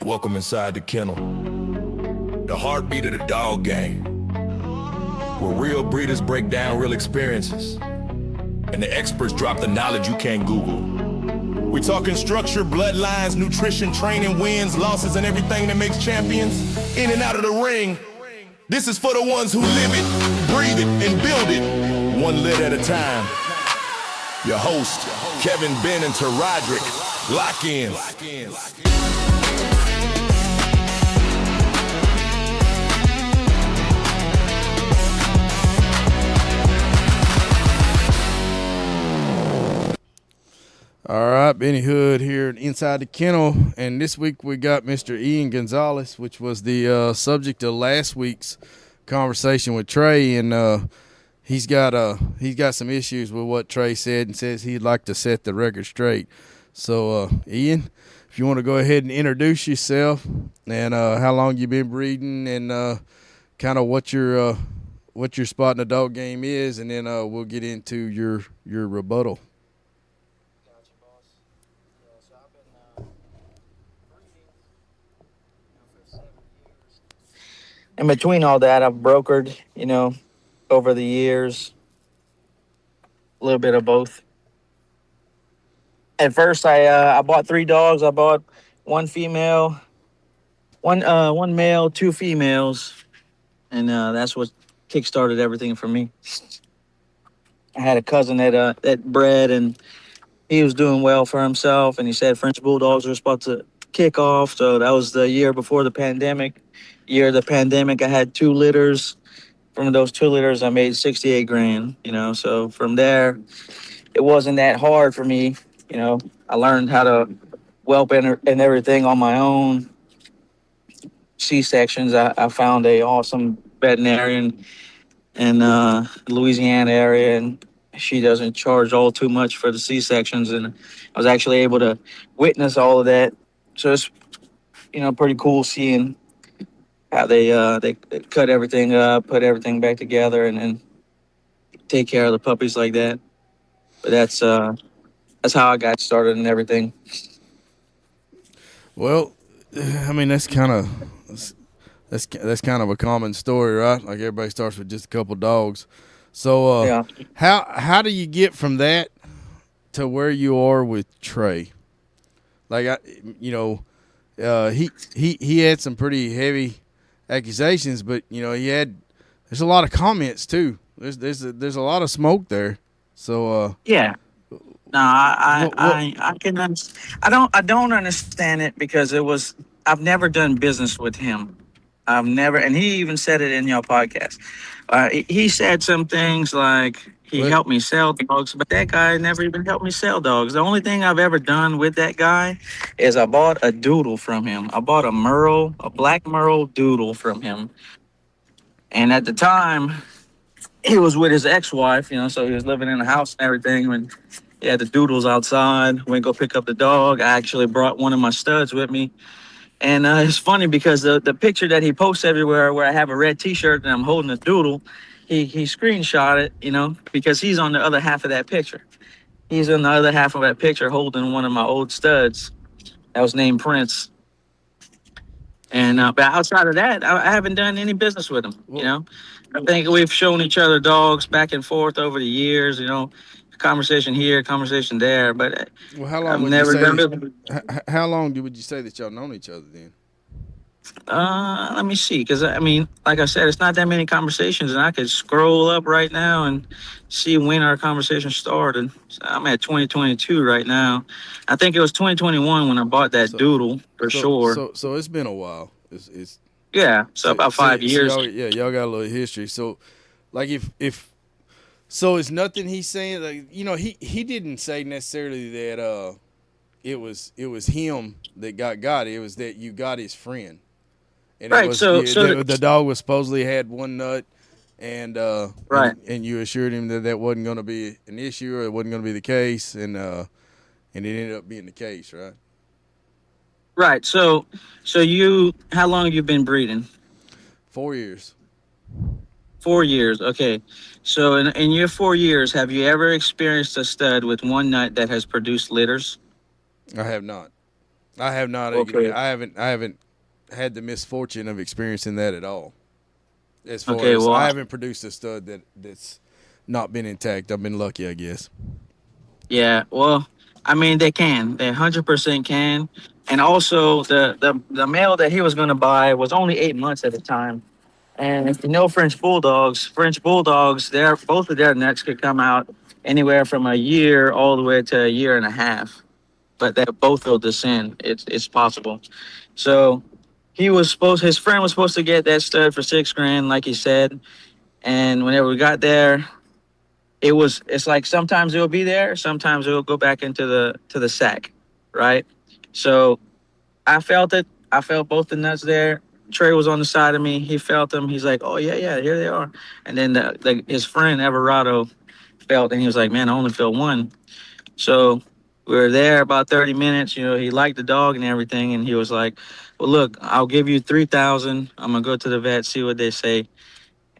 Welcome inside the kennel, the heartbeat of the dog game, where real breeders break down real experiences, and the experts drop the knowledge you can't Google. We talking structure, bloodlines, nutrition, training, wins, losses, and everything that makes champions in and out of the ring. This is for the ones who live it, breathe it, and build it, one lit at a time. Your host, Kevin, Ben, and Terodrick, lock in. All right, Benny Hood here at Inside the Kennel, and this week we got Mr. Ian Gonzales, which was the subject of last week's conversation with Trey, and he's got some issues with what Trey said and says he'd like to set the record straight. So, Ian, if you want to go ahead and introduce yourself and how long you've been breeding and kind of what your spot in the dog game is, and then we'll get into your rebuttal. In between all that, I've brokered, over the years, a little bit of both. At first, I bought 3 dogs. I bought one female, one male, 2 females, and that's what kickstarted everything for me. I had a cousin that bred, and he was doing well for himself, and he said French Bulldogs were supposed to kick off, so that was the year before the pandemic. Year of the pandemic, I had 2 litters. From those 2 litters, I made 68 grand, so from there, it wasn't that hard for me. I learned how to whelp and everything on my own. C-sections, I found a awesome veterinarian in Louisiana area, and she doesn't charge all too much for the C-sections, and I was actually able to witness all of that. So it's, pretty cool seeing how they cut everything up, put everything back together, and then take care of the puppies like that. But that's how I got started and everything. Well, I mean that's kind of a common story, right? Like everybody starts with just a couple dogs. So yeah. How do you get from that to where you are with Trey? Like he had some pretty heavy accusations, but there's a lot of comments too. There's a lot of smoke there. So yeah. No, I can. I don't understand it because I've never done business with him. I've never, and he even said it in your podcast. He said some things like he helped me sell dogs, but that guy never even helped me sell dogs. The only thing I've ever done with that guy is I bought a doodle from him. I bought a black Merle doodle from him. And at the time, he was with his ex-wife, so he was living in the house and everything. When he had the doodles outside, went go pick up the dog. I actually brought one of my studs with me. And it's funny because the picture that he posts everywhere where I have a red T-shirt and I'm holding a doodle, he screenshot it, because he's on the other half of that picture. He's on the other half of that picture holding one of my old studs that was named Prince. And but outside of that, I haven't done any business with him, I think we've shown each other dogs back and forth over the years, conversation here, conversation there, but how long how long would you say that y'all known each other then? Let me see, because like I said, it's not that many conversations, and I could scroll up right now and see when our conversation started. So I'm at 2022 right now. I think it was 2021 when I bought that doodle for sure. So it's been a while. It's yeah. So about 5 years. Y'all got a little history. So, like if so, it's nothing he's saying. Like he didn't say necessarily that it was him that got it. It was that you got his friend. And right. It was, so the dog was supposedly had one nut, and right. And you assured him that wasn't going to be an issue or it wasn't going to be the case, and it ended up being the case, right? Right. So how long have you been breeding? 4 years. 4 years. Okay. So in your 4 years, have you ever experienced a stud with one nut that has produced litters? I have not. I have not. Okay. I haven't had the misfortune of experiencing that at all. As far Okay. as I Well, haven't produced a stud that's not been intact. I've been lucky, I guess. yeah. Well, I mean, they can. They 100% can. And also, the male that he was going to buy was only 8 months at the time. And if you know French bulldogs, their both of their necks could come out anywhere from a year all the way to a year and a half. But that both will descend. It's possible. So his friend was supposed to get that stud for 6 grand, like he said. And whenever we got there, it's like sometimes it'll be there, sometimes it'll go back into the sack, right? So I felt it. I felt both the nuts there. Trey was on the side of me. He felt them. He's like, "Oh yeah, yeah, here they are." And then his friend Everardo felt, and he was like, "Man, I only felt one." So we were there about 30 minutes. He liked the dog and everything, and he was like, "Well, look, I'll give you 3,000. I'm gonna go to the vet, see what they say."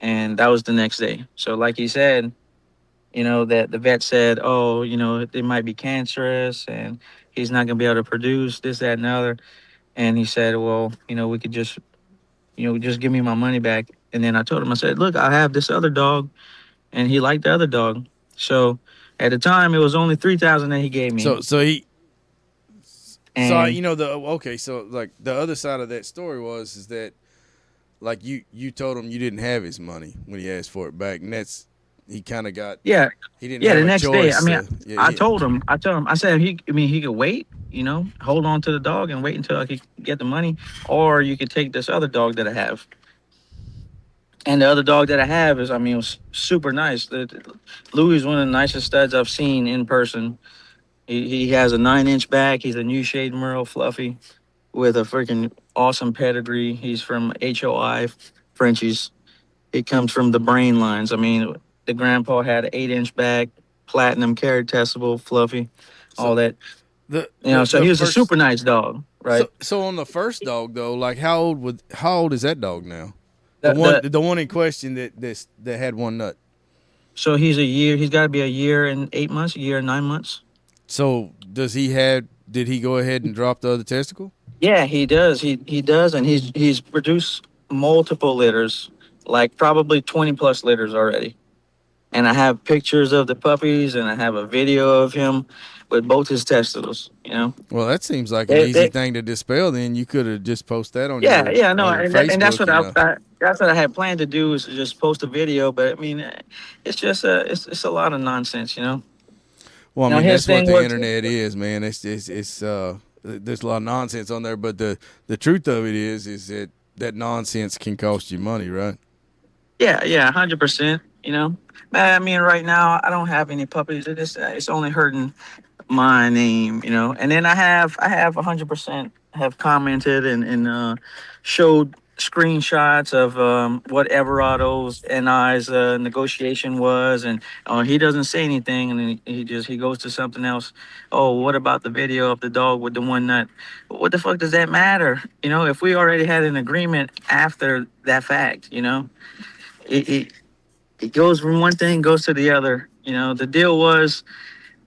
And that was the next day. So, like he said, that the vet said, "Oh, it might be cancerous, and he's not gonna be able to produce this, that, and the other." And he said, "Well, we could just give me my money back." And then I told him, I said, "Look, I have this other dog," and he liked the other dog. So at the time, it was only 3,000 that he gave me. And So like the other side of that story is that like you told him you didn't have his money when he asked for it back, and that's he kind of got yeah, he didn't yeah. have The a next day, choice. I told him, I said, he could wait, hold on to the dog and wait until I could get the money, or you could take this other dog that I have. And the other dog that I have it was super nice. Louis is one of the nicest studs I've seen in person. He has a 9-inch back. He's a new shade Merle Fluffy with a freaking awesome pedigree. He's from HOI Frenchies. He comes from the brain lines. The grandpa had an 8-inch back, platinum, carried testable, Fluffy, So all that. the So the he was a first super nice dog, right? so on the first dog though, like how old is that dog now? The, the The one in question that had one nut. so he's a year. He's got to be a year and 8 months, a year and 9 months. So did he go ahead and drop the other testicle? Yeah, he does. He does, and he's produced multiple litters, like probably 20 plus litters already. And I have pictures of the puppies, and I have a video of him with both his testicles. Well, that seems like an They, easy they, thing to dispel. Then you could have just posted that yeah, yeah, no, and that's Facebook. what that's what I had planned to do is to just post a video. But it's just it's a lot of nonsense. Well, I Now mean his that's what thing the was, internet is, man. It's there's a lot of nonsense on there, but the truth of it is that nonsense can cost you money, right? yeah, yeah, 100%. Man, right now I don't have any puppies. It's only hurting my name. And then I have 100% have commented and showed screenshots of what Everardo's and I's negotiation was, and he doesn't say anything, and then he goes to something else. Oh, what about the video of the dog with the one nut? What the fuck does that matter? If we already had an agreement after that fact, it, it, it goes from one thing goes to the other. The deal was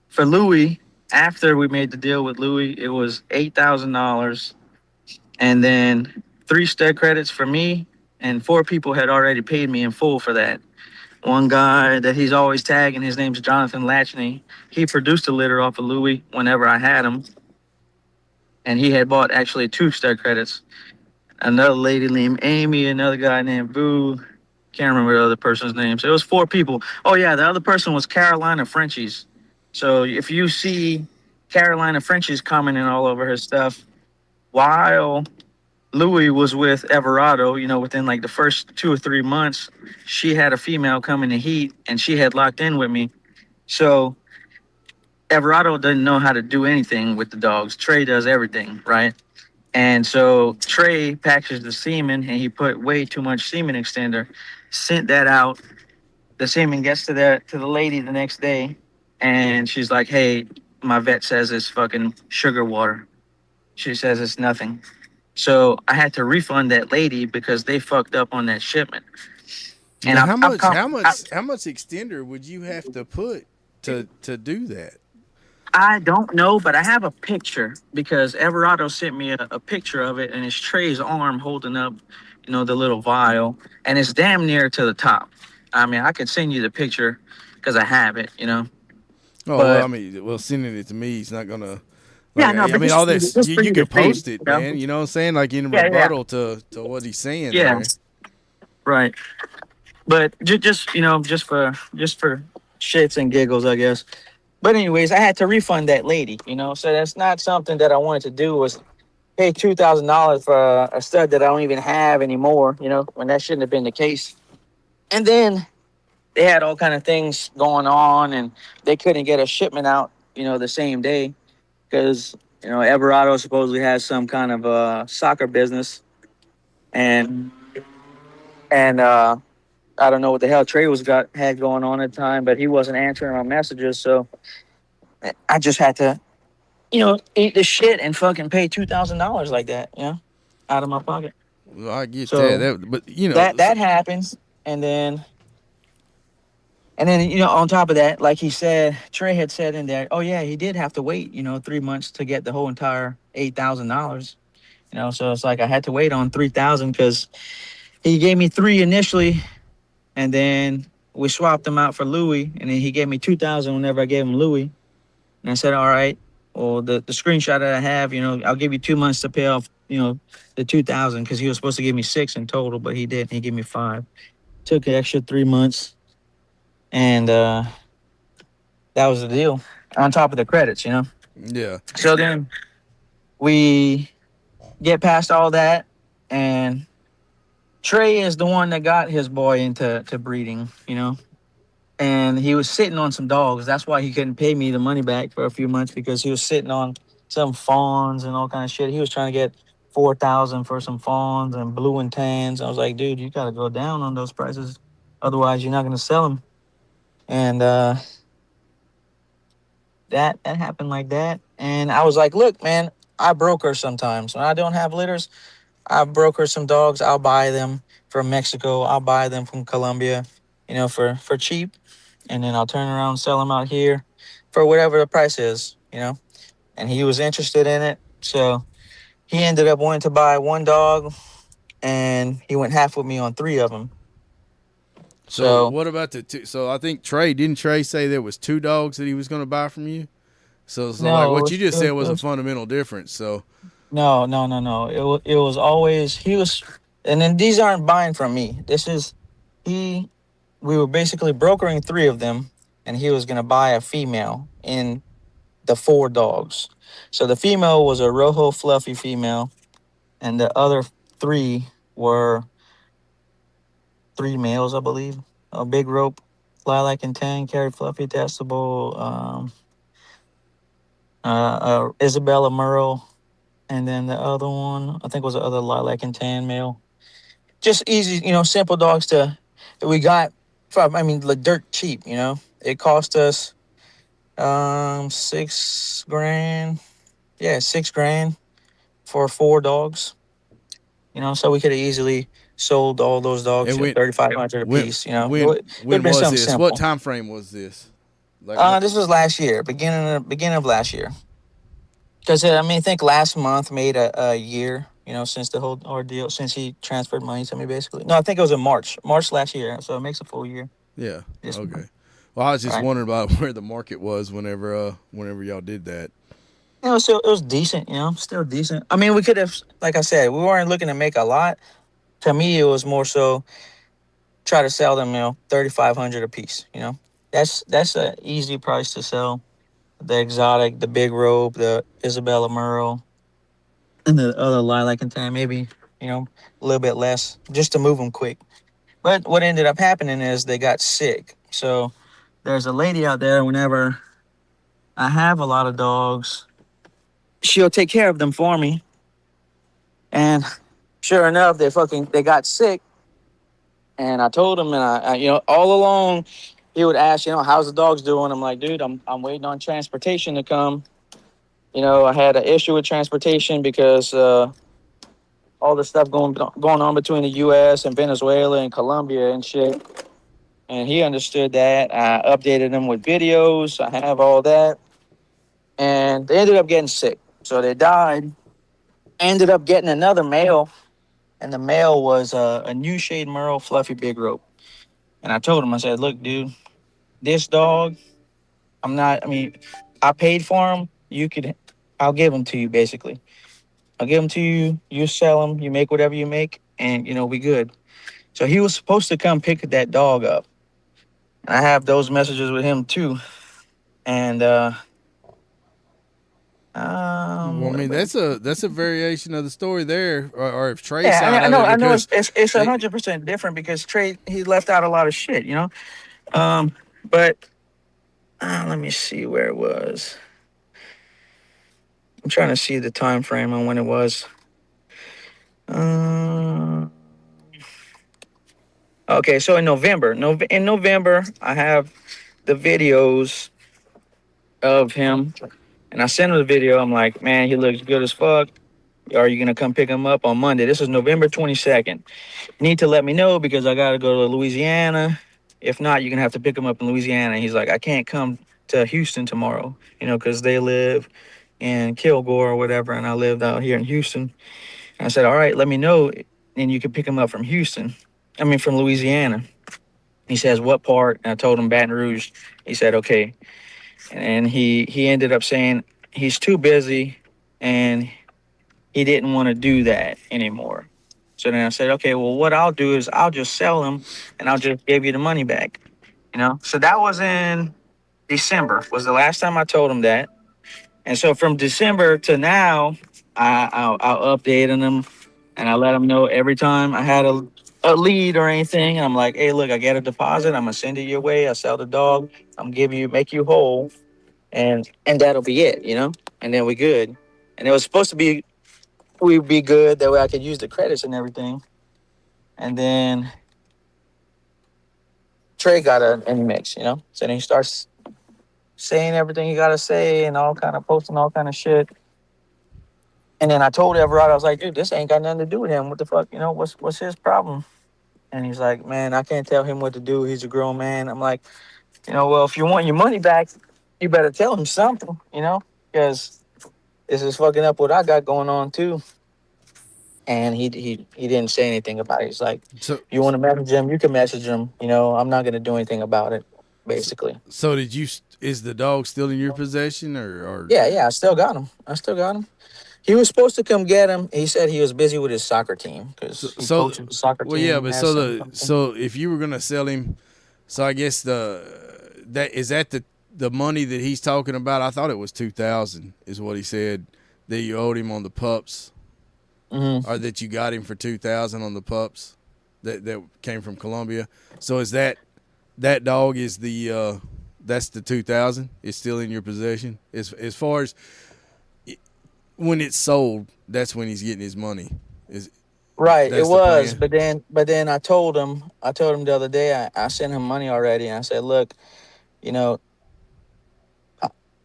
for Louis. After we made the deal with Louis, it was $8,000, and then 3 stud credits for me, and 4 people had already paid me in full for that. One guy that he's always tagging, his name's Jonathan Latchney. He produced a litter off of Louis whenever I had him, and he had bought actually 2 stud credits. Another lady named Amy, another guy named Boo. Can't remember the other person's name. So it was 4 people. Oh yeah, the other person was Carolina Frenchies. So if you see Carolina Frenchies commenting all over her stuff, while Louis was with Everardo, within like the first 2 or 3 months, she had a female come in the heat and she had locked in with me. So Everardo doesn't know how to do anything with the dogs. Trey does everything, right? And so Trey packaged the semen and he put way too much semen extender, sent that out. The semen gets to the lady the next day, and she's like, "Hey, my vet says it's fucking sugar water." She says it's nothing. So I had to refund that lady because they fucked up on that shipment. And Now, I, how much extender would you have to put to do that? I don't know, but I have a picture because Everardo sent me a picture of it, and it's Trey's arm holding up, the little vial, and it's damn near to the top. I mean, I could send you the picture because I have it. Oh well, I But mean, well, sending it to me, he's not gonna. yeah, Like, no, I but mean, just all for you, this just for you you to could see, post it, man. You know what I'm saying? Like in Yeah, yeah, rebuttal to what he's saying yeah, there. right. But just for shits and giggles, I guess. But anyways, I had to refund that lady. So that's not something that I wanted to do was pay $2,000 for a stud that I don't even have anymore. When that shouldn't have been the case. And then they had all kind of things going on, and they couldn't get a shipment out, the same day because Everardo supposedly has some kind of soccer business, and and I don't know what the hell Trey had going on at the time, but he wasn't answering our messages, so I just had to eat the shit and fucking pay $2,000 like that, out of my pocket. Well, I get that. So But that happens, and then on top of that, like he said, Trey had said in there, oh yeah, he did have to wait 3 months to get the whole entire $8,000. So it's like I had to wait on 3,000 because he gave me three initially, and then we swapped them out for Louis, and then he gave me 2,000 whenever I gave him Louis. And I said, all right, well, the screenshot that I have, I'll give you 2 months to pay off the 2,000 because he was supposed to give me six in total, but he didn't. He gave me five. Took an extra 3 months, and that was the deal. On top of the credits. yeah. So then we get past all that, and Trey is the one that got his boy into breeding. And he was sitting on some dogs. That's why he couldn't pay me the money back for a few months because he was sitting on some fawns and all kind of shit. He was trying to get 4,000 for some fawns and blue and tans. I was like, dude, you got to go down on those prices, otherwise you're not going to sell them. And that happened like that. And I was like, look, man, I broker sometimes when I don't have litters. I broker some dogs. I'll buy them from Mexico. I'll buy them from Colombia, for cheap, and then I'll turn around and sell them out here for whatever the price is. And he was interested in it, so he ended up wanting to buy one dog, and he went half with me on three of them. So So what about the two? So I think didn't Trey say there was two dogs that he was going to buy from you? So like no, what you just said was a fundamental difference. So no. It was always he was, and then these aren't buying from me. This is he. We were basically brokering three of them, and he was gonna buy a female in the four dogs. So the female was a Rojo fluffy female, and the other three were three males, I believe. A big rope, lilac and tan, carry fluffy, testable, Isabella Merle, and then the other one I think was the other lilac and tan male. Just easy, simple dogs that we got from. I mean, like dirt cheap. It cost us 6 grand. Yeah, 6 grand for four dogs. So we could have easily sold all those dogs and for 3,500 a when piece. when It would when have been was something this? What simple. time frame was this? Like what? This was last year, beginning of last year. Because I think last month made a year. Since the whole ordeal, since he transferred money to me, basically. No, I think it was in March last year. So it makes a full year. Yeah. This Okay. month, Well, I was just right? wondering about where the market was whenever y'all did that. So it was decent. Still decent. I mean, we could have, like I said, we weren't looking to make a lot. To me, it was more so try to sell them, 3,500 a piece. That's an easy price to sell. The exotic, the big robe, the Isabella Merle, and the other lilac and tan, maybe a little bit less, just to move them quick. But what ended up happening is they got sick. So there's a lady out there. Whenever I have a lot of dogs, she'll take care of them for me. And sure enough, they got sick. And I told him, and all along, he would ask, how's the dogs doing? I'm like, dude, I'm waiting on transportation to come. I had an issue with transportation because all the stuff going on between the U.S. and Venezuela and Colombia and shit. And he understood that. I updated him with videos. I have all that. and they ended up getting sick. So they died. Ended up getting another male, and the male was a new shade Merle Fluffy Big Rope. And I told him, I said, look, dude, this dog, I'm not, I mean, I paid for him. I'll give him to you, basically. I'll give him to you. You sell him. You make whatever you make, and, we good. So he was supposed to come pick that dog up. And I have those messages with him, too. And, Well, I mean, that's a variation of the story there, or if Trey yeah, side I of know, it, I know, because it's they, 100% different because Trey he left out a lot of shit. But let me see where it was. I'm trying to see the time frame on when it was. Uh, okay, so in November, in November, I have the videos of him, and I sent him the video. I'm like, man, he looks good as fuck. Are you gonna come pick him up on Monday? This is November 22nd. You need to let me know because I gotta go to Louisiana. If not, you're gonna have to pick him up in Louisiana. He's like, I can't come to Houston tomorrow, because they live in Kilgore or whatever, and I lived out here in Houston. And I said, all right, let me know, and you can pick him up from Houston. I mean, from Louisiana. He says, what part? And I told him Baton Rouge. He said, okay. And he ended up saying he's too busy, and he didn't want to do that anymore. So then I said, okay, well, what I'll do is I'll just sell him, and I'll just give you the money back. So that was in December. Was the last time I told him that. And so from December to now, I'll update them, and I let them know every time I had a lead or anything. I'm like, hey, look, I get a deposit. I'm gonna send it your way. I sell the dog. I'm make you whole, and that'll be it. And then we good. And it was supposed to be we'd be good that way. I could use the credits and everything. And then Trey got in the mix. So then he starts saying everything he gotta say and all kind of posting all kind of shit. And then I told Everard, I was like, dude, this ain't got nothing to do with him. What the fuck? What's his problem? And he's like, man, I can't tell him what to do. He's a grown man. I'm like, well, if you want your money back, you better tell him something, because this is fucking up what I got going on too. And he didn't say anything about it. He's like, so you want to message him, you can message him. I'm not gonna do anything about it, basically. so did you? Is the dog still in your possession, or? Yeah, I still got him. He was supposed to come get him. He said he was busy with his soccer team because he coaches the soccer well, team. yeah, but so if you were gonna sell him, so I guess the money that he's talking about. I thought it was 2,000 is what he said that you owed him on the pups, or that you got him for 2,000 on the pups that came from Colombia. So is that dog is the that's the 2,000 is still in your possession as far as. When it's sold, that's when he's getting his money. Right, it was, but then I told him the other day I sent him money already, and I said, look,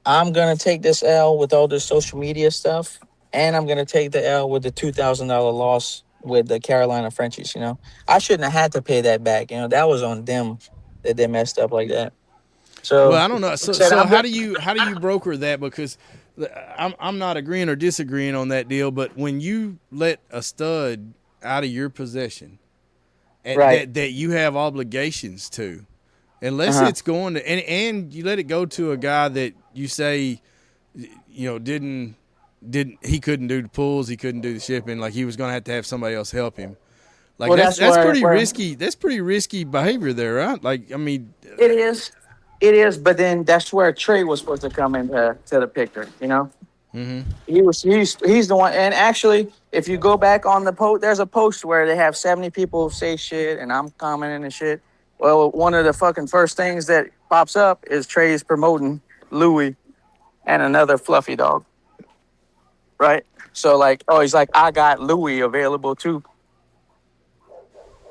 I'm gonna take this L with all this social media stuff, and I'm gonna take the L with the $2,000 loss with the Carolina Frenchies. I shouldn't have had to pay that back. That was on them that they messed up like that. So well, I don't know. So how do you broker that? Because I'm not agreeing or disagreeing on that deal, but when you let a stud out of your possession, right, that you have obligations to, unless it's going to, and you let it go to a guy that you say, didn't he couldn't do the pulls, he couldn't do the shipping, like he was going to have somebody else help him. Like that's pretty risky. That's pretty risky behavior there, right? Like, I mean, it is. It is, but then that's where Trey was supposed to come into the picture. Mm-hmm. He's the one. And actually, if you go back on the post, there's a post where they have 70 people say shit, and I'm commenting and shit. Well, one of the fucking first things that pops up is Trey's promoting Louis and another fluffy dog, right? So he's like, I got Louis available too.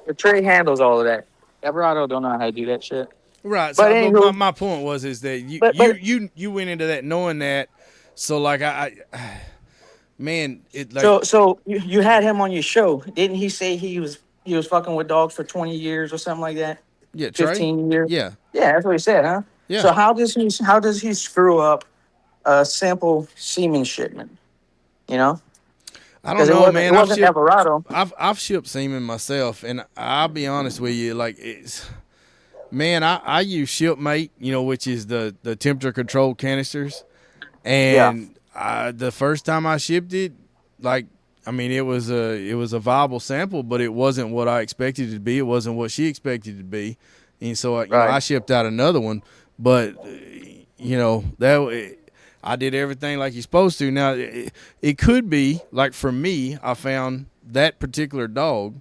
But Trey handles all of that. Everado don't know how to do that shit. Right. But So anywho, my point was is that but you went into that knowing that. So like I man, it like so you had him on your show, didn't he? Say he was fucking with dogs for 20 years or something like that. yeah, Trey. 15 years. Yeah. Yeah, that's what he said, huh? Yeah. So how does he screw up a simple semen shipment. You know, I don't because know, man. it wasn't Everado. I've shipped semen myself, and I'll be honest with you, like man, I use Shipmate, which is the temperature controlled canisters, Yeah. and the first time I shipped it, like I mean, it was a viable sample, but it wasn't what I expected it to be. It wasn't what she expected it to be, and so Right. I shipped out another one, but that. I did everything like you're supposed to. Now, it could be like for me, I found that particular dog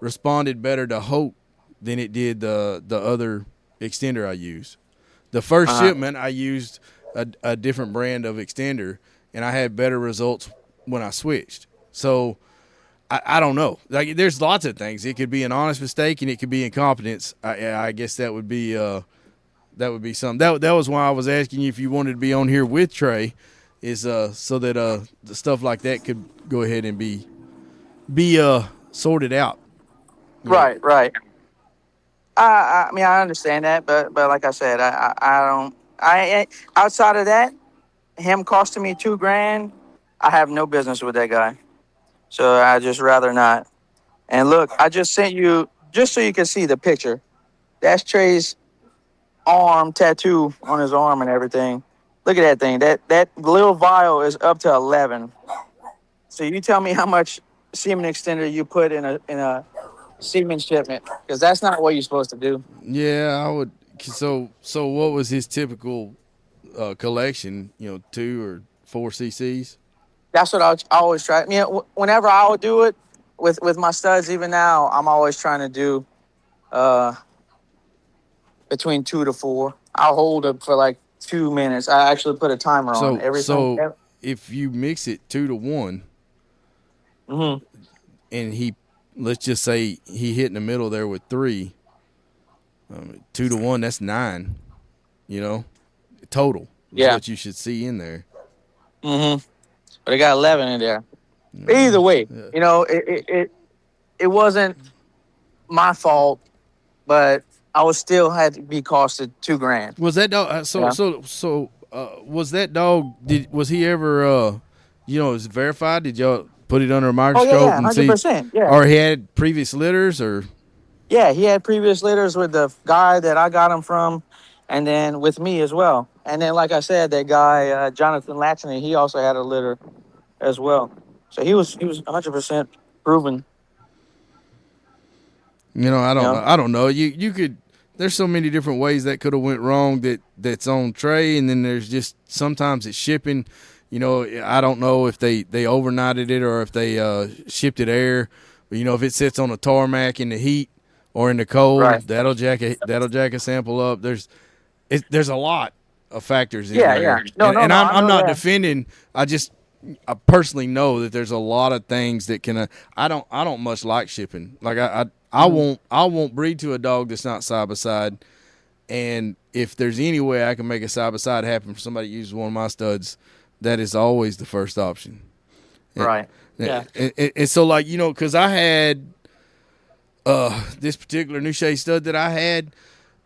responded better to Hope than it did the other extender I used. The first Uh huh. shipment, I used a different brand of extender, and I had better results when I switched. So I don't know. Like, there's lots of things. It could be an honest mistake, and it could be incompetence. I guess that would be something. That was why I was asking you if you wanted to be on here with Trey, is so that the stuff like that could go ahead and be sorted out. You know. Right. Right. I mean, I understand that, but like I said, I don't. Outside of that, him costing me 2 grand, I have no business with that guy. So I just rather not. And look, I just sent you just so you can see the picture. That's Trey's arm tattoo on his arm and everything. Look at that thing. That little vial is up to 11. So you tell me how much semen extender you put in a semen shipment, because that's not what you're supposed to do. Yeah, I would. So what was his typical collection? 2 or 4 cc's. That's what I always try. I mean, whenever I would do it with my studs, even now, I'm always trying to do uh, between 2 to 4. I'll hold it for like 2 minutes. I actually put a timer on So everything. so if you mix it 2 to 1, Mm-hmm. and let's just say he hit in the middle there with 3, 2 to 1, that's 9. Total is Yeah. what you should see in there. Mm-hmm. But I got 11 in there. Either way, Yeah. it wasn't my fault, but I was still had to be costed 2 grand. Was that dog? Yeah. Was that dog? Was he ever? Is it verified? Did y'all put it under a Oh yeah, microscope yeah, and hundred see, percent. Yeah. or he had previous litters, or Yeah, he had previous litters with the guy that I got him from, and then with me as well. And then, like I said, that guy Jonathan Latchney, he also had a litter as well. So he was 100% proven. I You don't know. know. I don't know. You could. There's so many different ways that could have went wrong that's on Trey, and then there's just sometimes it's shipping. I don't know if they overnighted it or if they shipped it air. But if it sits on a tarmac in the heat or in the cold, Right. that'll jack a sample up. There's a lot of factors in Yeah, there, yeah. No, and, no, and no. I'm I I'm know not that. defending. I personally know that there's a lot of things that can. I don't much like shipping. Like I won't breed to a dog that's not side by side. And if there's any way I can make a side by side happen for somebody who uses one of my studs, that is always the first option. And, Right. Yeah. and so, like, because I had this particular new shade stud that I had,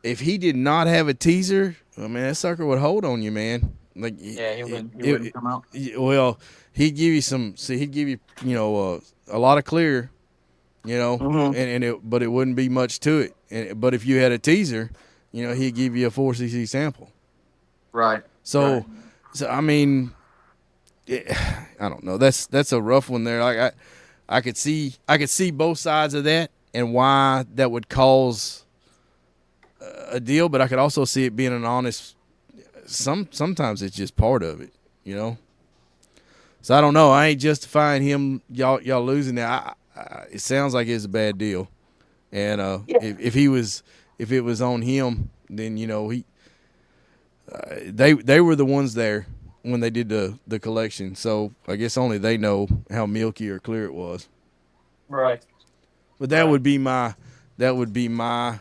if he did not have a teaser, I mean, that sucker would hold on you, man. Like, Yeah, he wouldn't come out. well, he'd give you some. See, he'd give you, a lot of clear, Mm-hmm. but it wouldn't be much to it. But if you had a teaser, he'd give you a 4 cc sample. Right. So, Right. so I mean, I don't know. That's a rough one there. Like I could see both sides of that and why that would cause a deal, but I could also see it being an honest. Sometimes it's just part of it. So I don't know. I ain't justifying him y'all losing that. It sounds like it's a bad deal, and Yeah. if it was on him, then they were the ones there when they did the collection. So I guess only they know how milky or clear it was. Right. But that Right. would be my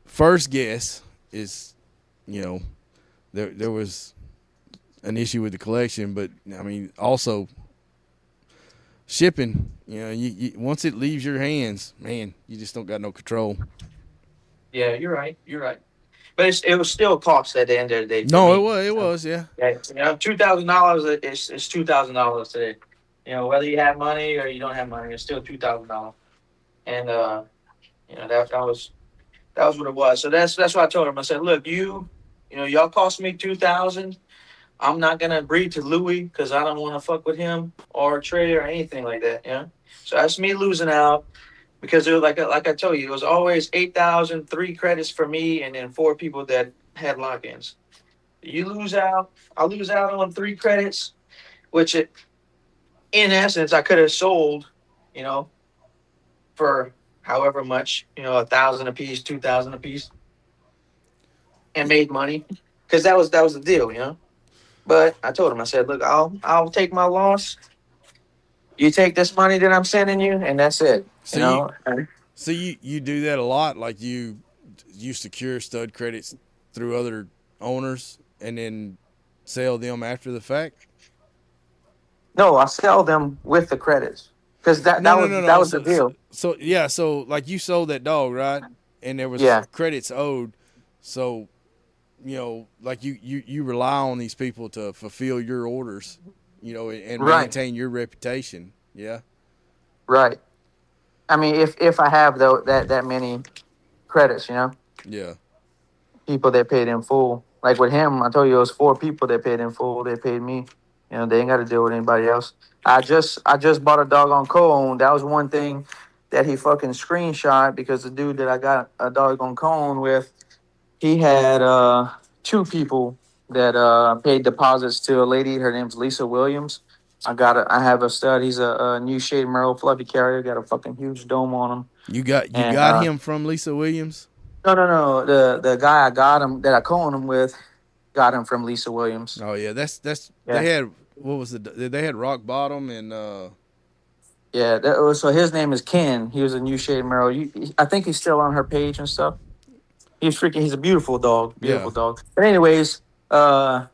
first guess is, there was an issue with the collection, but I mean also shipping. You once it leaves your hands, man, you just don't got no control. Yeah, you're right. You're right. but it was still a cost at the end of the day for No, me. it was, yeah. Yeah, $2,000 is $2,000 today. Whether you have money or you don't have money, it's still $2,000. And that was what it was. So that's what I told him. I said, look, y'all cost me 2,000. I'm not gonna agree to Louis because I don't want to fuck with him or Trey or anything like that. So that's me losing out because it was like I told you, it was always 8,000, 3 credits for me, and then 4 people that had lock-ins. You lose out. I lose out on 3 credits, which in essence I could have sold, you know, for however much, 1,000 a piece, 2,000 a piece, and made money because that was the deal. But I told him, I said, look, I'll take my loss. You take this money that I'm sending you, and that's it. So you do that a lot, like you secure stud credits through other owners and then sell them after the fact. No, I sell them with the credits because that No. was the deal. So like you sold that dog, right? And there was Yeah, credits owed. So, like you rely on these people to fulfill your orders, and right, maintain your reputation. Yeah. right. I mean, if I have that many credits, Yeah. people that paid in full. Like with him, I told you it was 4 people that paid in full. They paid me. They ain't got to deal with anybody else. I just bought a dog on co-own. That was one thing that he fucking screenshot because the dude that I got a dog on co-own with, he had 2 people that paid deposits to a lady. Her name's Lisa Williams. I have a stud. He's a new shade Merle fluffy carrier. Got a fucking huge dome on him. You And got him from Lisa Williams? no. The guy I got him that I co-owned him with got him from Lisa Williams. Oh yeah, that's Yeah. they had what was it? They had Rock Bottom and Yeah, so his name is Ken. He was a new shade Merle. I think he's still on her page and stuff. He's a beautiful dog, yeah. beautiful dog. But anyways, that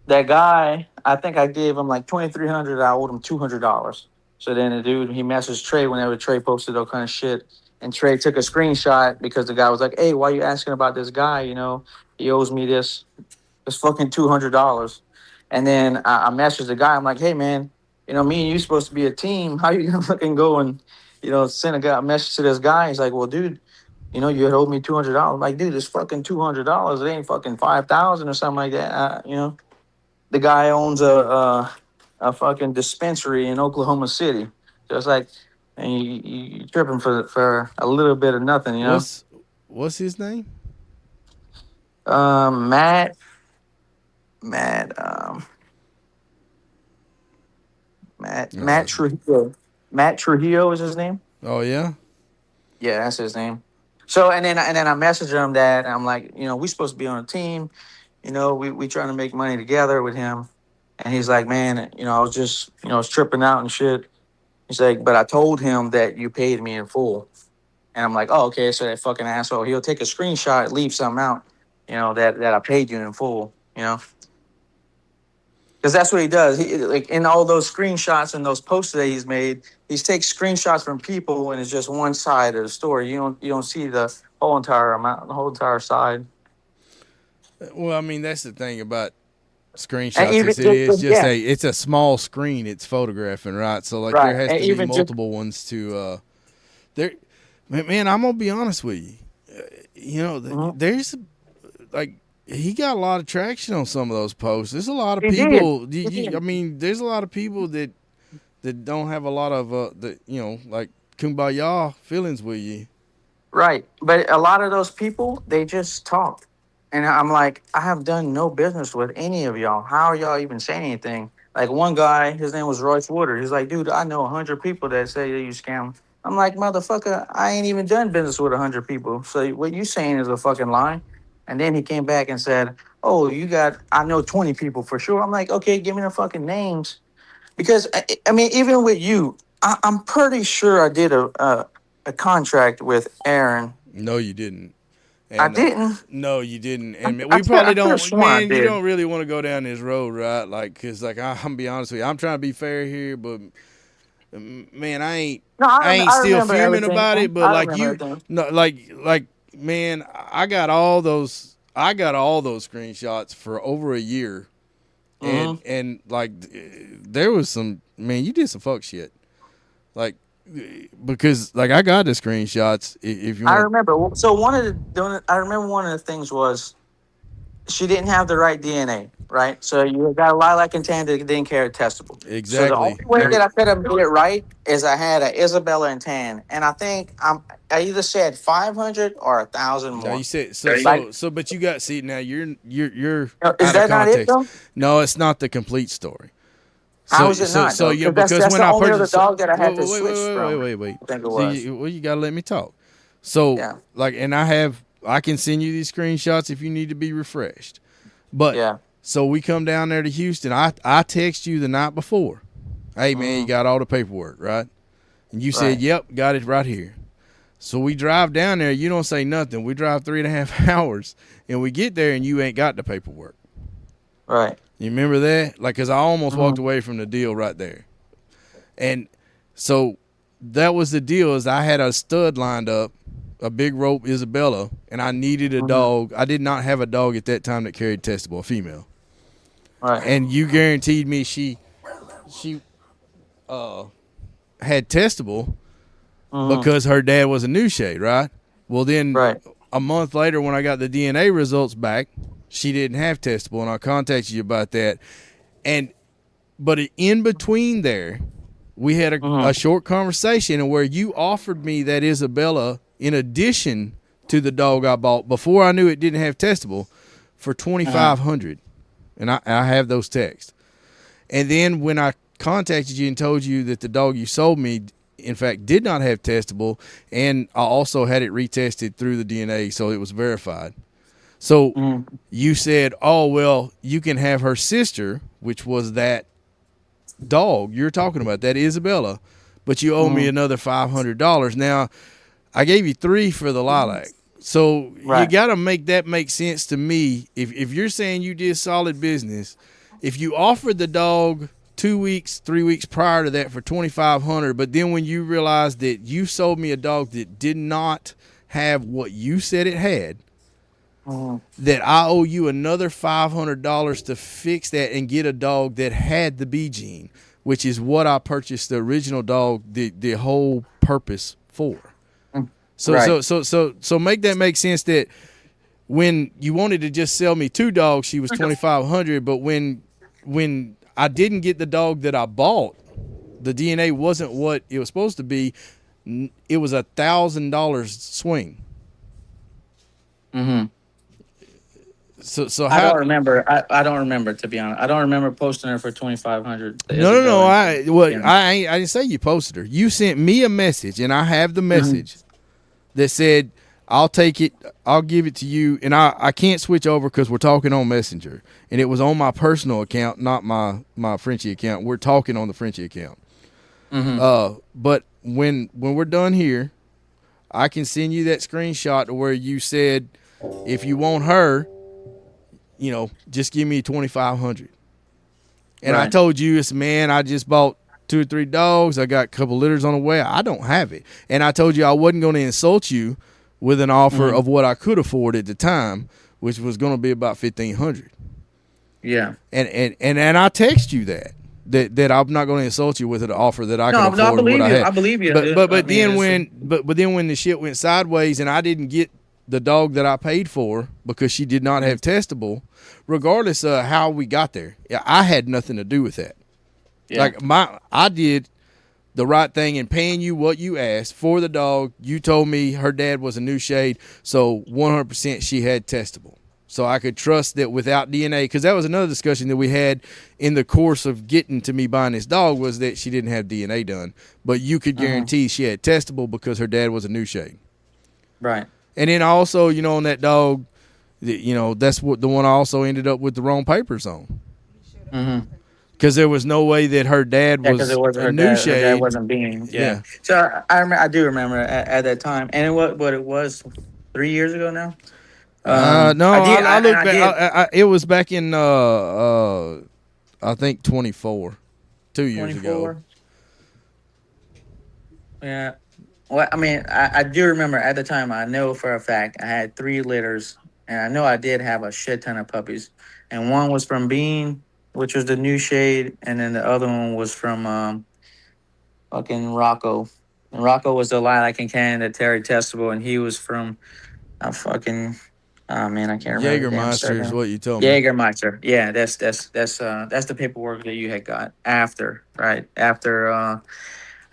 guy, I think I gave him like 2,300. I owed him $200. So then the dude, he messaged Trey whenever Trey posted all kind of shit, and Trey took a screenshot because the guy was like, "Hey, why are you asking about this guy? He owes me this fucking $200." And then I messaged the guy. I'm like, "Hey, man, me and you supposed to be a team. How you gonna fucking go and send a message to this guy?" He's like, "Well, dude, you had owed me $200." I'm like, "Dude, it's fucking $200. It ain't fucking 5,000 or something like that." The guy owns a fucking dispensary in Oklahoma City. So it's like, and you tripping for a little bit of nothing. What's his name? Matt, Matt Trujillo. Matt Trujillo is his name. Oh yeah. Yeah, that's his name. So and then I messaged him that I'm like, we supposed to be on a team. We trying to make money together with him. And he's like, man, I was just, I was tripping out and shit. He's like, but I told him that you paid me in full. And I'm like, oh, okay. So that fucking asshole, he'll take a screenshot, leave something out, that I paid you in full, Because that's what he does. He like in all those screenshots and those posts that he's made, he takes screenshots from people and it's just one side of the story. You don't see the whole entire amount, the whole entire side. Well, I mean that's the thing about And screenshots even is yeah, it's a small screen it's photographing, right? So like there right. has And to be even multiple ones to there. Man, I'm gonna be honest with you. There's like he got a lot of traction on some of those posts. There's a lot of he people. did. He did. I mean, there's a lot of people that don't have a lot of like kumbaya feelings with you. Right. But a lot of those people, they just talk. And I'm like, I have done no business with any of y'all. How are y'all even saying anything? Like one guy, his name was Royce Woodard. He's like, dude, I know 100 people that say that you scam. I'm like, motherfucker, I ain't even done business with 100 people. So what you saying is a fucking lie. And then he came back and said, oh, I know 20 people for sure. I'm like, okay, give me the fucking names. Because, I mean, even with you, I'm pretty sure I did a contract with Aaron. No, you didn't. I And didn't. No, you didn't. And I we probably could have don't. sworn I Man, you did. don't really want to go down this road, right? Like, cause like I'm gonna be honest with you, I'm trying to be fair here, but man, No, I ain't I still remember fuming everything. about it. But I like remember everything. no, like man, I got all those screenshots for over a year, and like there was some, man, you did some fuck shit, like because like I got the screenshots. If you I want, remember. So I remember one of the things was she didn't have the right DNA, right? So you got a lilac and tan that didn't carry testable. So the exactly. only way that I could have did it right is I had a Isabella and tan, and I think I either said 500 or 1,000 No, more. you said Like, but you got see now you're is out of that not it context. though? No, it's not the complete story. How is it not though? Yeah, Because because that's when the I only other purchased, dog that I had to wait, switch from. wait. I think it So was. you gotta let me talk. So Yeah. like, and I can send you these screenshots if you need to be refreshed. But Yeah. so we come down there to Houston. I text you the night before. Hey man, you got all the paperwork, right? And you said, Right. yep, got it right here. So we drive down there. You don't say nothing. We drive 3.5 hours, and we get there, and you ain't got the paperwork. Right. You remember that? Like, because I almost walked away from the deal right there. And so that was the deal is I had a stud lined up, a big rope Isabella, and I needed a dog. I did not have a dog at that time that carried testable, a female. Right. And you guaranteed me she had testable because her dad was a new shade, right? Well, then Right. a month later when I got the DNA results back, she didn't have testable, and I contacted you about that. But in between there, we had a short conversation where you offered me that Isabella in addition to the dog I bought before I knew it didn't have testable for $2,500, and I have those texts. And then when I contacted you and told you that the dog you sold me, in fact, did not have testable, and I also had it retested through the DNA, so it was verified. So you said, oh, well, you can have her sister, which was that dog you're talking about, that Isabella, but you owe me another $500. Now, I gave you $300 for the lilac. So you got to make that make sense to me. If you're saying you did solid business, if you offered the dog 2 weeks, 3 weeks prior to that for $2,500, but then when you realized that you sold me a dog that did not have what you said it had, that I owe you another $500 to fix that and get a dog that had the B gene, which is what I purchased the original dog, the whole purpose for. So make that make sense that when you wanted to just sell me 2 dogs, she was $2,500, but when I didn't get the dog that I bought, the DNA wasn't what it was supposed to be. It was $1,000 swing. So how, I don't remember. I don't remember, to be honest. I don't remember posting her for 2,500. No. I didn't say you posted her. You sent me a message, and I have the message that said, "I'll take it. I'll give it to you." And I can't switch over because we're talking on Messenger, and it was on my personal account, not my Frenchie account. We're talking on the Frenchie account. But when we're done here, I can send you that screenshot to where you said, if you want her, just give me $2,500. And I told you, I just bought 2 or 3 dogs. I got a couple litters on the way. I don't have it. And I told you I wasn't going to insult you with an offer of what I could afford at the time, which was going to be about $1,500. Yeah. And I text you that I'm not going to insult you with an offer that I can afford. No, I believe what you. I had. I believe you. But then when the shit went sideways and I didn't get the dog that I paid for because she did not have testable, regardless of how we got there, I had nothing to do with that. Yeah. I did the right thing in paying you what you asked for the dog. You told me her dad was a new shade, so 100% she had testable. So I could trust that without DNA, because that was another discussion that we had in the course of getting to me buying this dog, was that she didn't have DNA done, but you could guarantee she had testable because her dad was a new shade. Right. And then also, on that dog, that's what the one I also ended up with the wrong papers on. Because there was no way that her dad was it wasn't a new shade. Her dad wasn't being. Yeah. So I do remember at that time, and it was 3 years ago now. No, I look back. It was back in I think 24, 2 years ago. Yeah. Well, I mean, I do remember at the time. I know for a fact I had 3 litters, and I know I did have a shit ton of puppies. And one was from Bean, which was the new shade, and then the other one was from fucking Rocco. And Rocco was the lilac and Canada Terry Testicle, and he was from fucking oh man, I can't remember the damn Jägermeister is surname. what you told me. Jägermeister. Yeah, that's the paperwork that you had got after, right? After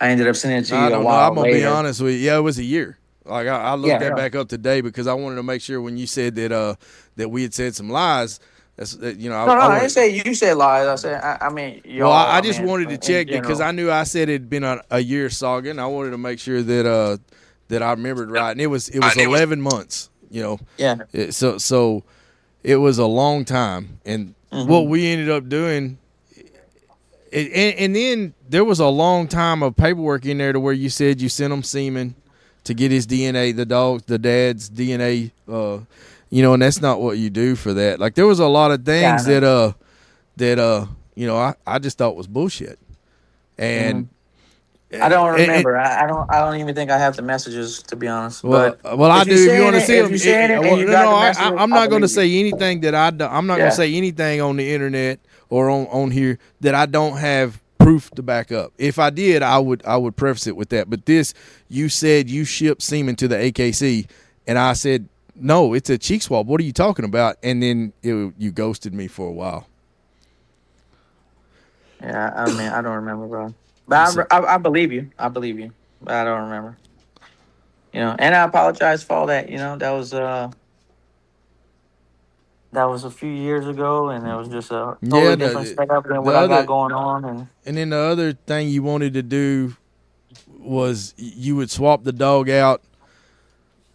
I ended up sending it to I you a don't know. I'm while gonna be later. honest with you. Yeah, it was a year. Like I looked Yeah, that yeah. back up today because I wanted to make sure when you said that we had said some lies. That's No, no, I I didn't wanted. say you said lies. I said I mean Well, y'all. I I just mean wanted to in check because general. I knew I said it had been a year saga, and I wanted to make sure that I remembered right. And it was 11 months. Yeah. So it was a long time, and what Hmm. we ended up doing. And then there was a long time of paperwork in there to where you said you sent him semen to get his DNA, the dad's DNA, and that's not what you do for that. Like there was a lot of Yeah, I things know. I just thought was bullshit. Hmm. And, I don't and remember. I don't even think I have the messages to be honest. But well, I if do. you If you want saying to it, see if them, you saying it, and well, you no, got no, the messages, I'm I not going to believe you. say anything that I'm not going to Yeah. say anything on the internet or on here that I don't have proof to back up. If I did, I would preface it with that. But this, you said you shipped semen to the AKC, and I said no, it's a cheek swab. What are you talking about? And then you ghosted me for a while. Yeah. I mean, I don't remember, bro. But So, I believe you. I believe you. But I don't remember. And I apologize for all that. That was a few years ago, and it was just a yeah, totally different setup than the what I got other going on. And and then the other thing you wanted to do was you would swap the dog out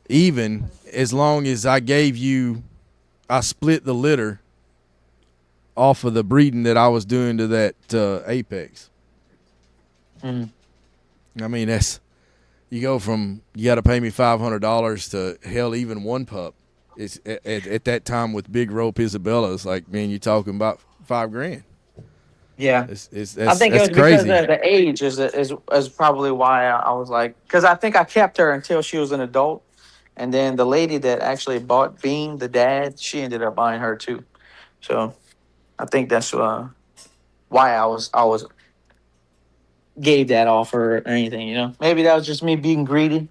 even as long as I split the litter off of the breeding that I was doing to that Apex. mm, I mean, you go from you got to pay me $500 to hell even one pup. It's at that time with Big Rope Isabella. It's like, man, you're talking about $5,000. yeah, It's I that's think it that's was because of crazy. the age is probably why I was like, because I think I kept her until she was an adult, and then the lady that actually bought Bean, the dad, she ended up buying her too. So I think that's why I was gave that offer or anything. Maybe that was just me being greedy.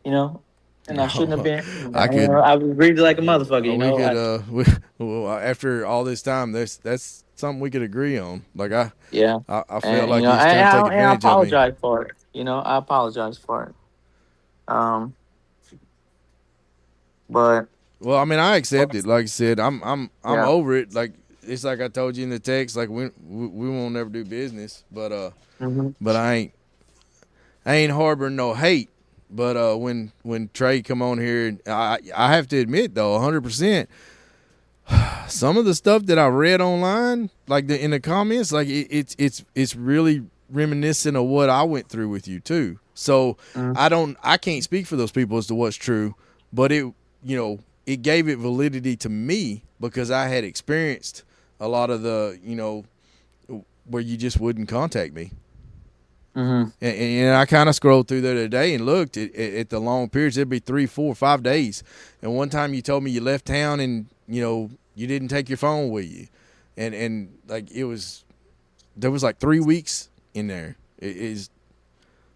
And I shouldn't have been. I could I was greedy like a motherfucker. we could well, after all this time, that's something we could agree on. Like Yeah, I felt and like you was trying to take I advantage of me. apologize for it. I apologize for it. Um, but Well, I mean, I accept it. Like I said, I'm yeah, over it. Like it's like I told you in the text. Like we won't never do business, hmm but I ain't harboring no hate. But when Trey come on here, I have to admit though, 100%, some of the stuff that I read online, like in the comments, like it's really reminiscent of what I went through with you too. So I can't speak for those people as to what's true, but it gave it validity to me because I had experienced a lot of the where you just wouldn't contact me. hmm And I kind of scrolled through there today and looked at the long periods. It'd be 3, 4, 5 days. And one time you told me you left town and you didn't take your phone with you, and like there was like 3 weeks in there. It is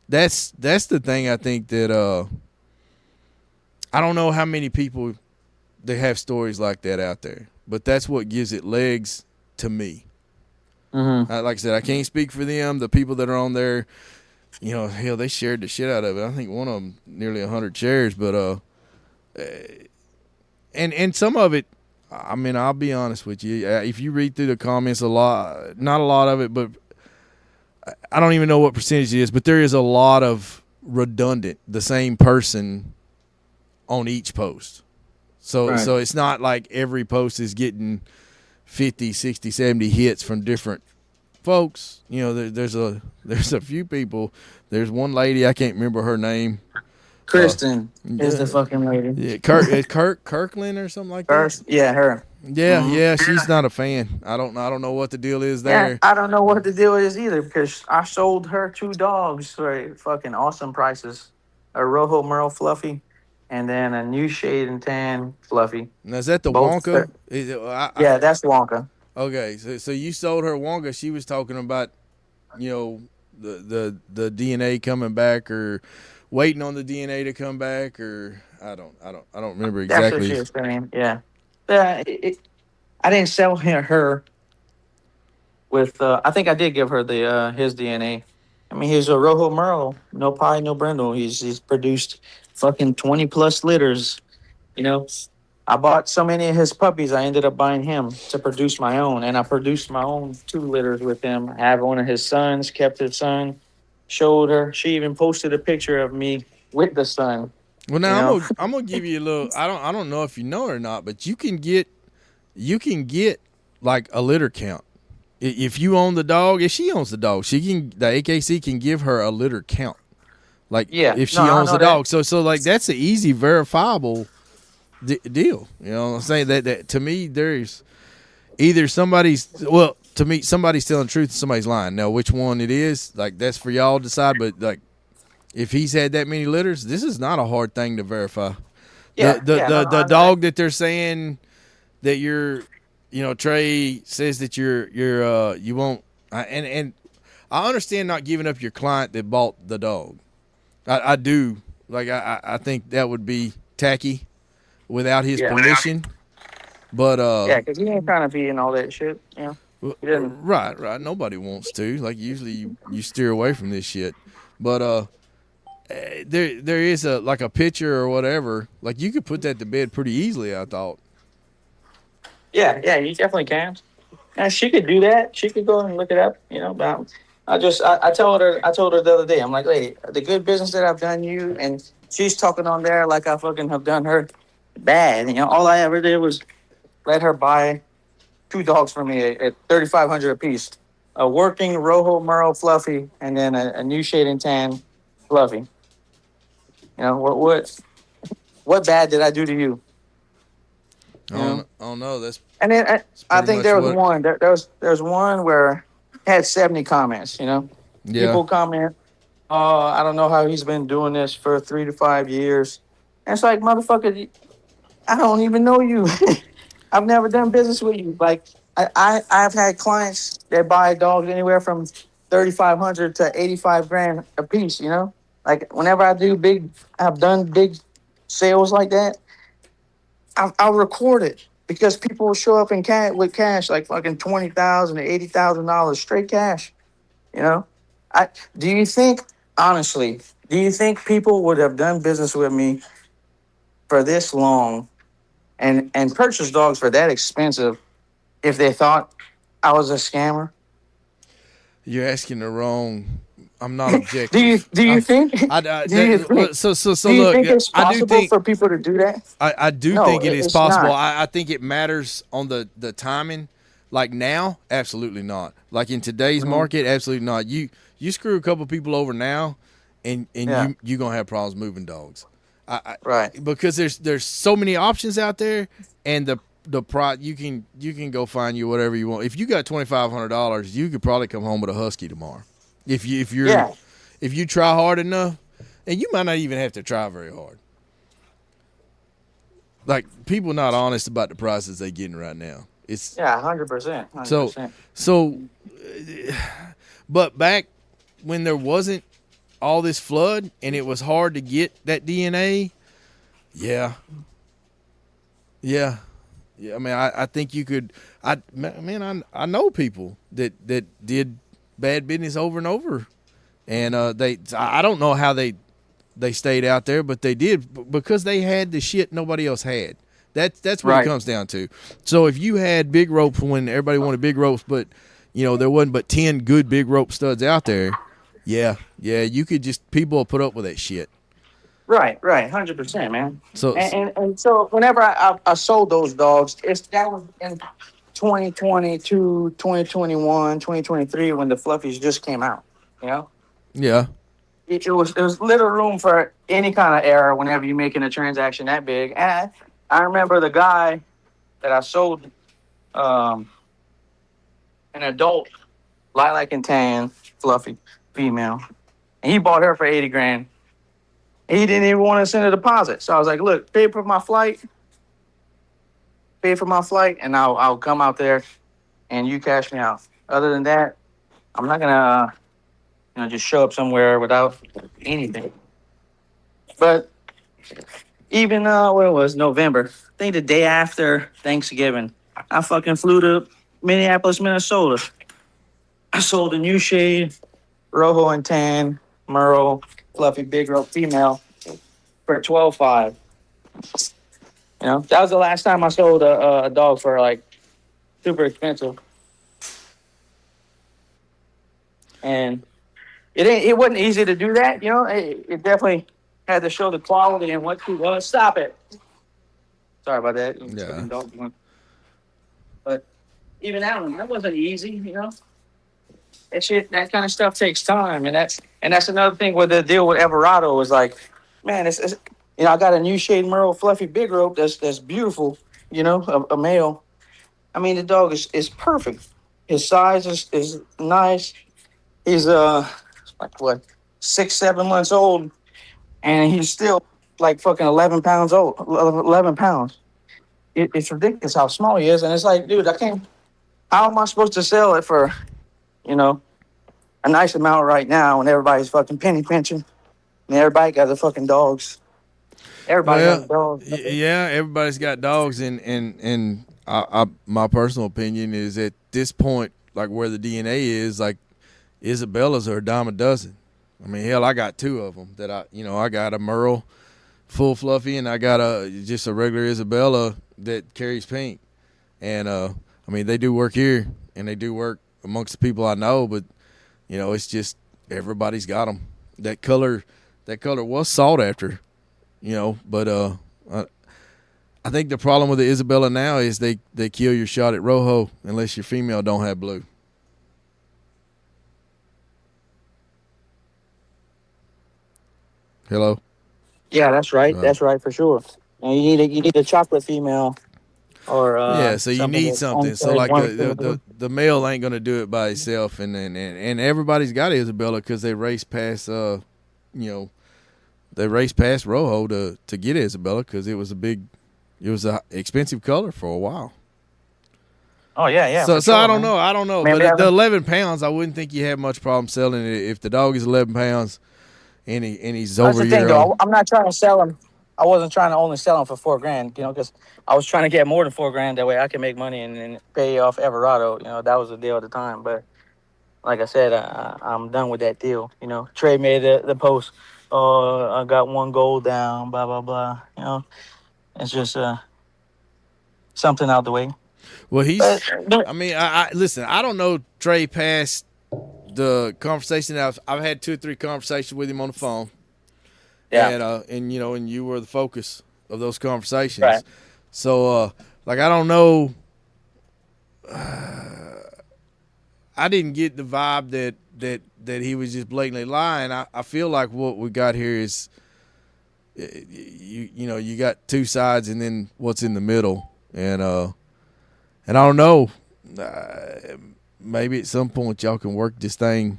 that's the thing I think that I don't know how many people they have stories like that out there, but that's what gives it legs to me. hmm Like I said, I can't speak for them. The people that are on there, hell, they shared the shit out of it. I think one of them nearly 100 shares, but and some of it, I mean, I'll be honest with you. If you read through the comments, not a lot of it, but I don't even know what percentage it is, but there is a lot of redundant, the same person on each post. So right. so it's not like every post is getting 50, 60, 70 hits from different folks. There's a few people. There's one lady, I can't remember her name. Kristen is the Yeah, fucking lady. yeah, Kirkland or something like that. First, yeah, her. Yeah, hmm yeah, she's not a fan. I don't know what the deal is Yeah, there. I don't know what the deal is either because I sold her 2 dogs for fucking awesome prices. a Rojo Merle Fluffy, and then a new shade and tan Fluffy. Now, is that the Both, Wonka? yeah, that's Wonka. Okay, so you sold her Wonka. She was talking about, you know, the DNA coming back, or waiting on the DNA to come back, or I don't remember That's what she exactly. was saying. Yeah, yeah. I didn't sell her with. I think I did give her the his DNA. I mean, he's a Rojo Merle, no pie, no brindle. He's produced fucking 20+ litters. You know, I bought so many of his puppies. I ended up buying him to produce my own, and I produced my own 2 litters with him. I have one of his sons, kept his son, showed her. She even posted a picture of me with the son. Well, You now know, I'm gonna give you a little. I don't know if you know or not, but you can get like a litter count. If you own the dog, if she owns the dog, the AKC can give her a litter count. Like yeah, if no, she I owns know the that. dog, so like that's an easy verifiable deal. You know what I'm saying? That to me, there's either to me somebody's telling the truth, and somebody's lying. Now which one it is, like that's for y'all to decide. But like if he's had that many litters, this is not a hard thing to verify. Yeah, yeah, no, The I know that. dog that they're saying that Trey says that you won't, and I understand not giving up your client that bought the dog. I do. Like I think that would be tacky without his Yeah, permission. But yeah, because he ain't trying to be in all that shit. You know, he didn't. right. Nobody wants to. Like usually you steer away from this shit. But there is a picture or whatever. Like you could put that to bed pretty easily. I thought. Yeah, yeah, he definitely can. And she could do that. She could go and look it up. You know, but I told her the other day. I'm like, lady, the good business that I've done you, and she's talking on there like I fucking have done her bad. You know, all I ever did was let her buy 2 dogs for me at 3,500 a piece. A working Rojo Merle Fluffy, and then a new shade and tan Fluffy. You know what bad did I do to you? You know, I don't know. and then That's I pretty think much there was what. one. There's one where it had 70 comments. You know, Yeah. people comment, "Oh, I don't know how he's been doing this for 3 to 5 years." And it's like, motherfucker, I don't even know you. I've never done business with you. Like I've had clients that buy dogs anywhere from 3,500 to 85 grand a piece. You know, like whenever I've done big sales like that. I'll record it because people will show up in cash with cash like fucking $20,000 to $80,000 straight cash. You know, I do you think honestly? Do you think people would have done business with me for this long and purchased dogs for that expensive if they thought I was a scammer? You're asking the wrong. I'm not Do you objective. do you think I do you think so do you look. think it's I do possible think for people to do that? I do No, think it is it's possible. not. I think it matters on the timing. Like now, absolutely not. Like in today's Mhm. market, absolutely not. You screw a couple people over now, and Yeah, you gonna have problems moving dogs. right. Because there's so many options out there, and the price you can go find you whatever you want. If you got $2,500, you could probably come home with a husky tomorrow. Yeah, If you try hard enough, and you might not even have to try very hard. Like people not honest about the prices they getting right now. It's yeah, 100%, hundred so percent. so, but back when there wasn't all this flood and it was hard to get that DNA, yeah, yeah, yeah. I mean, I think you could. I know people that did bad business over and over, and I don't know how they stayed out there, but they did because they had the shit nobody else had. That's what it Right. comes down to. So if you had big ropes when everybody wanted big ropes, but there wasn't but 10 good big rope studs out there, yeah, you could just people will put up with that shit. Right, 100%, man. So And so whenever I sold those dogs, that was in 2022, 2021, 2023 when the fluffies just came out. You know, yeah, it was little room for any kind of error whenever you're making a transaction that big. And I remember the guy that I sold um, an adult lilac and tan fluffy female, and he bought her for 80 grand. He didn't even want to send a deposit. So I was like, look, pay for my flight, and I'll come out there and you cash me out. Other than that, I'm not gonna just show up somewhere without anything. But even what it was November, I think the day after Thanksgiving, I fucking flew to Minneapolis, Minnesota. I sold a new shade, Rojo and Tan, Merle, Fluffy Big Rope female for 12.5. That was the last time I sold a dog for like super expensive, and it wasn't easy to do that. It definitely had to show the quality and what she was. Stop it. Sorry about that. Yeah. But even that wasn't easy. That kind of stuff takes time, and that's another thing with the deal with Everado was like, man, it's I got a new shade Merle Fluffy Big Rope that's beautiful. A male. I mean, the dog is perfect. His size is nice. He's like what 6-7 months old, and he's still like fucking 11 pounds old. 11 pounds. It's ridiculous how small he is, and it's like, dude, I can't. How am I supposed to sell it for, you know, a nice amount right now when everybody's fucking penny pinching and everybody got the fucking dogs? Everybody got dogs. Yeah, everybody's got dogs, and my personal opinion is at this point, like where the DNA is, like Isabella's are a dime a dozen. I mean, hell, I got two of them that I got a Merle full fluffy, and I got just a regular Isabella that carries pink. And I mean, they do work here, and they do work amongst the people I know, but it's just everybody's got them. That color was sought after, but I think the problem with the Isabella now is they kill your shot at Rojo unless your female don't have blue. Hello? Yeah, that's right. That's right for sure. And you need a chocolate female, or so you need something. So like the male ain't gonna do it by himself, and everybody's got Isabella because they raced past they raced past Rojo to get Isabella because it was a expensive color for a while. Oh yeah. So sure, I don't know, Maybe but the 11 pounds, I wouldn't think you have much problem selling it if the dog is 11 pounds and he's That's over the your thing, own. though. I'm not trying to sell him. I wasn't trying to only sell him for $4,000, because I was trying to get more than $4,000. That way, I can make money and pay off Everado. That was the deal at the time. But like I said, I'm done with that deal. Trey made the post. Oh, I got one goal down. Blah blah blah. It's just something out the way. Well, But I mean, I listen. I don't know Trey past the conversation. I've had 2 or 3 conversations with him on the phone. yeah, And you were the focus of those conversations. right. So, like, I don't know. I didn't get the vibe that he was just blatantly lying. I feel like what we got here is, you got 2 sides and then what's in the middle, and I don't know. Maybe at some point y'all can work this thing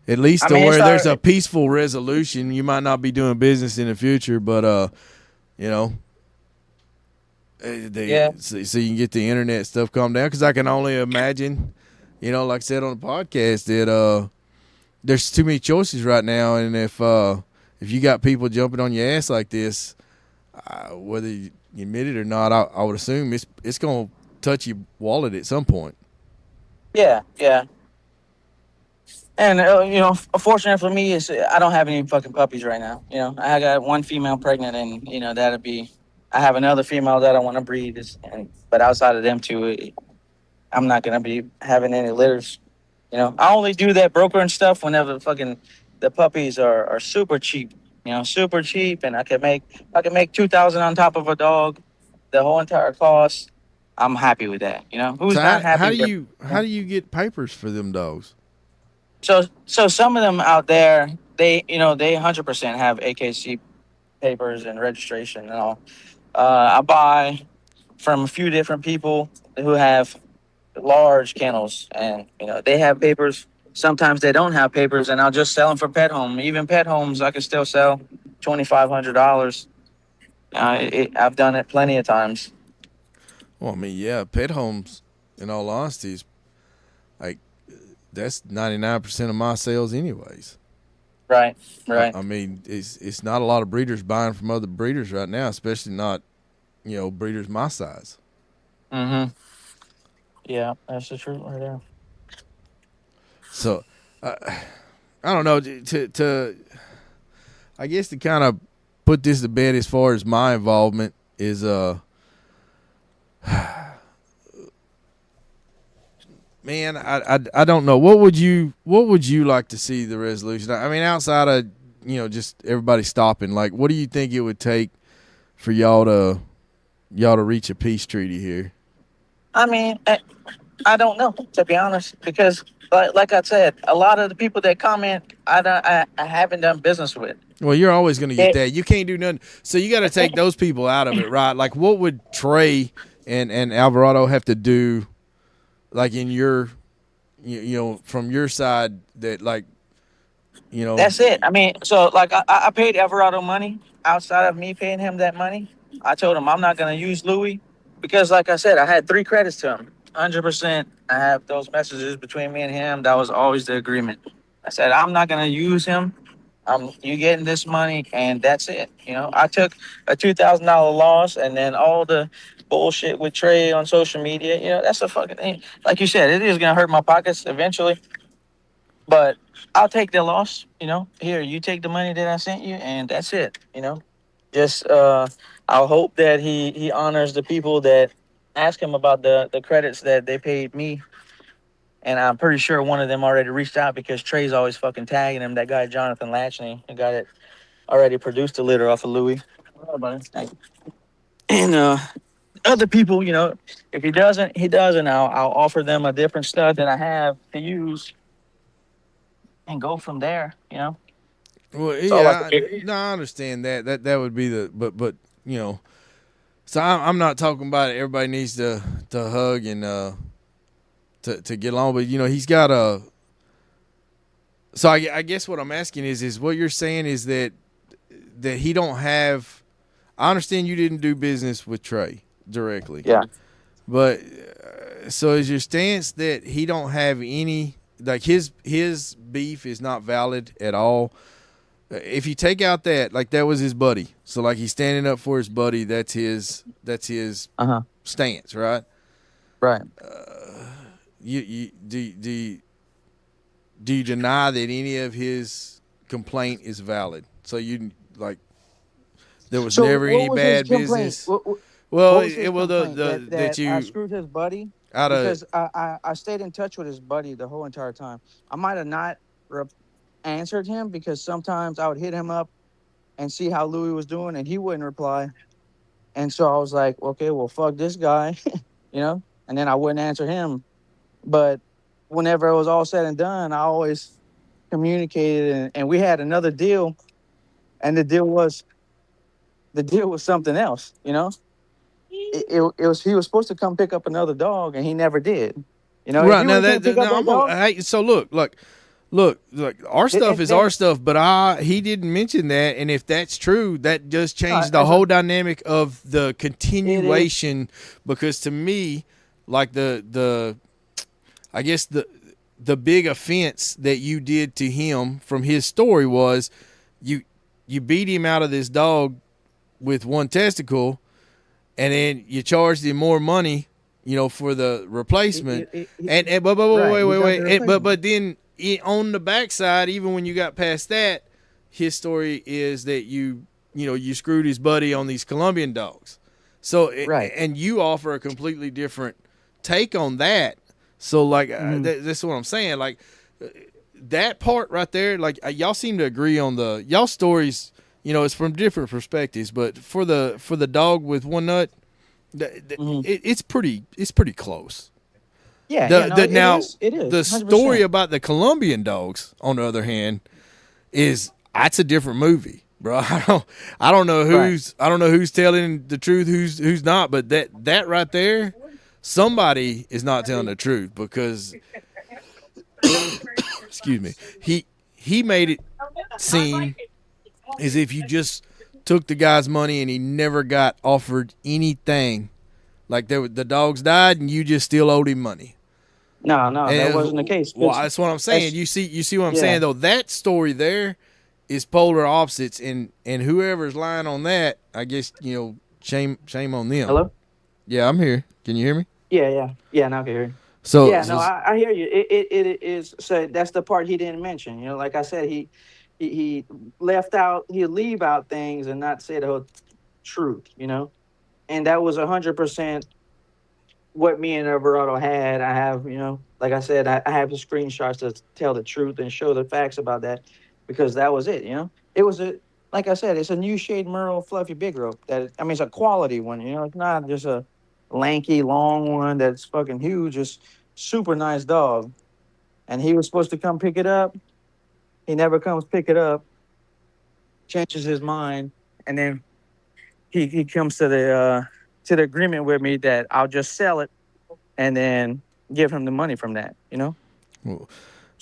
at least to where there's a peaceful resolution. You might not be doing business in the future, but so you can get the internet stuff calmed down. Because I can only imagine, like I said on the podcast, that there's too many choices right now, and if you got people jumping on your ass like this, whether you admit it or not, I would assume it's gonna touch your wallet at some point. Yeah. And fortunate for me is I don't have any fucking puppies right now. I got one female pregnant, and that'll be. I have another female that I want to breed, but outside of them two, I'm not gonna be having any litters. I only do that broker and stuff whenever the puppies are super cheap. Super cheap, and I can make 2,000 on top of a dog, the whole entire cost. I'm happy with that. Who's not happy? How do you get papers for them dogs? So some of them out there, they 100% have AKC papers and registration and all. I buy from a few different people who have large kennels, and they have papers sometimes they don't have papers, and I'll just sell them for pet home. Even pet homes, I can still sell $2,500. I've done it plenty of times. Well, I mean, yeah, pet homes, in all honesty, is like that's 99% of my sales, anyways. Right, right. I mean, it's not a lot of breeders buying from other breeders right now, especially not, breeders my size. Mm-hmm. Yeah, that's the truth right there. So, I don't know. To I guess to kind of put this to bed as far as my involvement is man, I don't know. What would you like to see the resolution? I mean, outside of just everybody stopping, like, what do you think it would take for y'all to reach a peace treaty here? I mean, I don't know, to be honest, because like I said, a lot of the people that comment, I haven't done business with. Well, you're always going to get that. You can't do nothing. So you got to take those people out of it, right? Like, what would Trey and Alvarado have to do, like, in your, from your side that, like, That's it. I mean, so, like, I paid Alvarado money outside of me paying him that money. I told him I'm not going to use Louis because, like I said, I had 3 credits to him. 100%. I have those messages between me and him. That was always the agreement. I said, I'm not going to use him. You getting this money, and that's it. I took a $2,000 loss, and then all the bullshit with Trey on social media. That's a fucking thing. Like you said, it is gonna hurt my pockets eventually, but I'll take the loss. Here, you take the money that I sent you, and that's it. Just I'll hope that he honors the people that ask him about the credits that they paid me. And I'm pretty sure one of them already reached out because Trey's always fucking tagging him. That guy, Jonathan Latchney, the guy that already produced the litter off of Louis. Oh, buddy. Thank you. And other people, if he doesn't, he doesn't. I'll offer them a different stud that I have to use and go from there, Well, I understand that. That would be but so I'm not talking about it. Everybody needs to hug and to get along, but he's got a. So I guess what I'm asking is what you're saying is that he don't have. I understand you didn't do business with Trey directly. Yeah. But so is your stance that he don't have any, like, his beef is not valid at all? If you take out that, like, that was his buddy, so like he's standing up for his buddy. That's his stance, right? Right. You do you deny that any of his complaint is valid? So you like there was never any bad business. Well, that you I screwed his buddy because I stayed in touch with his buddy the whole entire time. I might have not answered him because sometimes I would hit him up and see how Louis was doing, and he wouldn't reply. And so I was like, okay, well, fuck this guy, and then I wouldn't answer him. But whenever it was all said and done, I always communicated, and we had another deal, and the deal was something else, It was he was supposed to come pick up another dog, and he never did. Right now so look, our stuff is our stuff, but he didn't mention that, and if that's true, that does change the whole dynamic of the continuation. Because to me, like I guess the big offense that you did to him from his story was you beat him out of this dog with one testicle, and then you charged him more money, for the replacement. Wait. But then on the backside, even when you got past that, his story is that you screwed his buddy on these Colombian dogs. So and you offer a completely different take on that. So like that's what I'm saying. Like that part right there. Like y'all seem to agree on y'all stories. It's from different perspectives, but for the dog with one nut, it's pretty close. Yeah. It is. The 100%. story about the Colombian dogs, on the other hand, that's a different movie, bro. I don't know who's telling the truth, who's not, but that right there, somebody is not telling the truth because excuse me, he made it seem as if you just took the guy's money and he never got offered anything. Like the dogs died and you just still owed him money. No, And that wasn't the case. Well, that's what I'm saying. You see what I'm saying though. That story there is polar opposites, and whoever's lying on that, I guess shame on them. Hello? Yeah, I'm here. Can you hear me? Yeah. Now I can hear you. So Yeah, no, I hear you. It is. So that's the part he didn't mention. Like I said, he left out. He'll leave out things and not say the whole truth. And that was 100% what me and Alvarado had. I have, like I said, I have the screenshots to tell the truth and show the facts about that, because that was it. It was like I said, it's a new shade Merle Fluffy Big Rope. It's a quality one. It's not just a lanky long one that's fucking huge. It's super nice dog. And he was supposed to come pick it up. He never comes pick it up. Changes his mind, and then he comes to the agreement with me that I'll just sell it and then give him the money from that. well,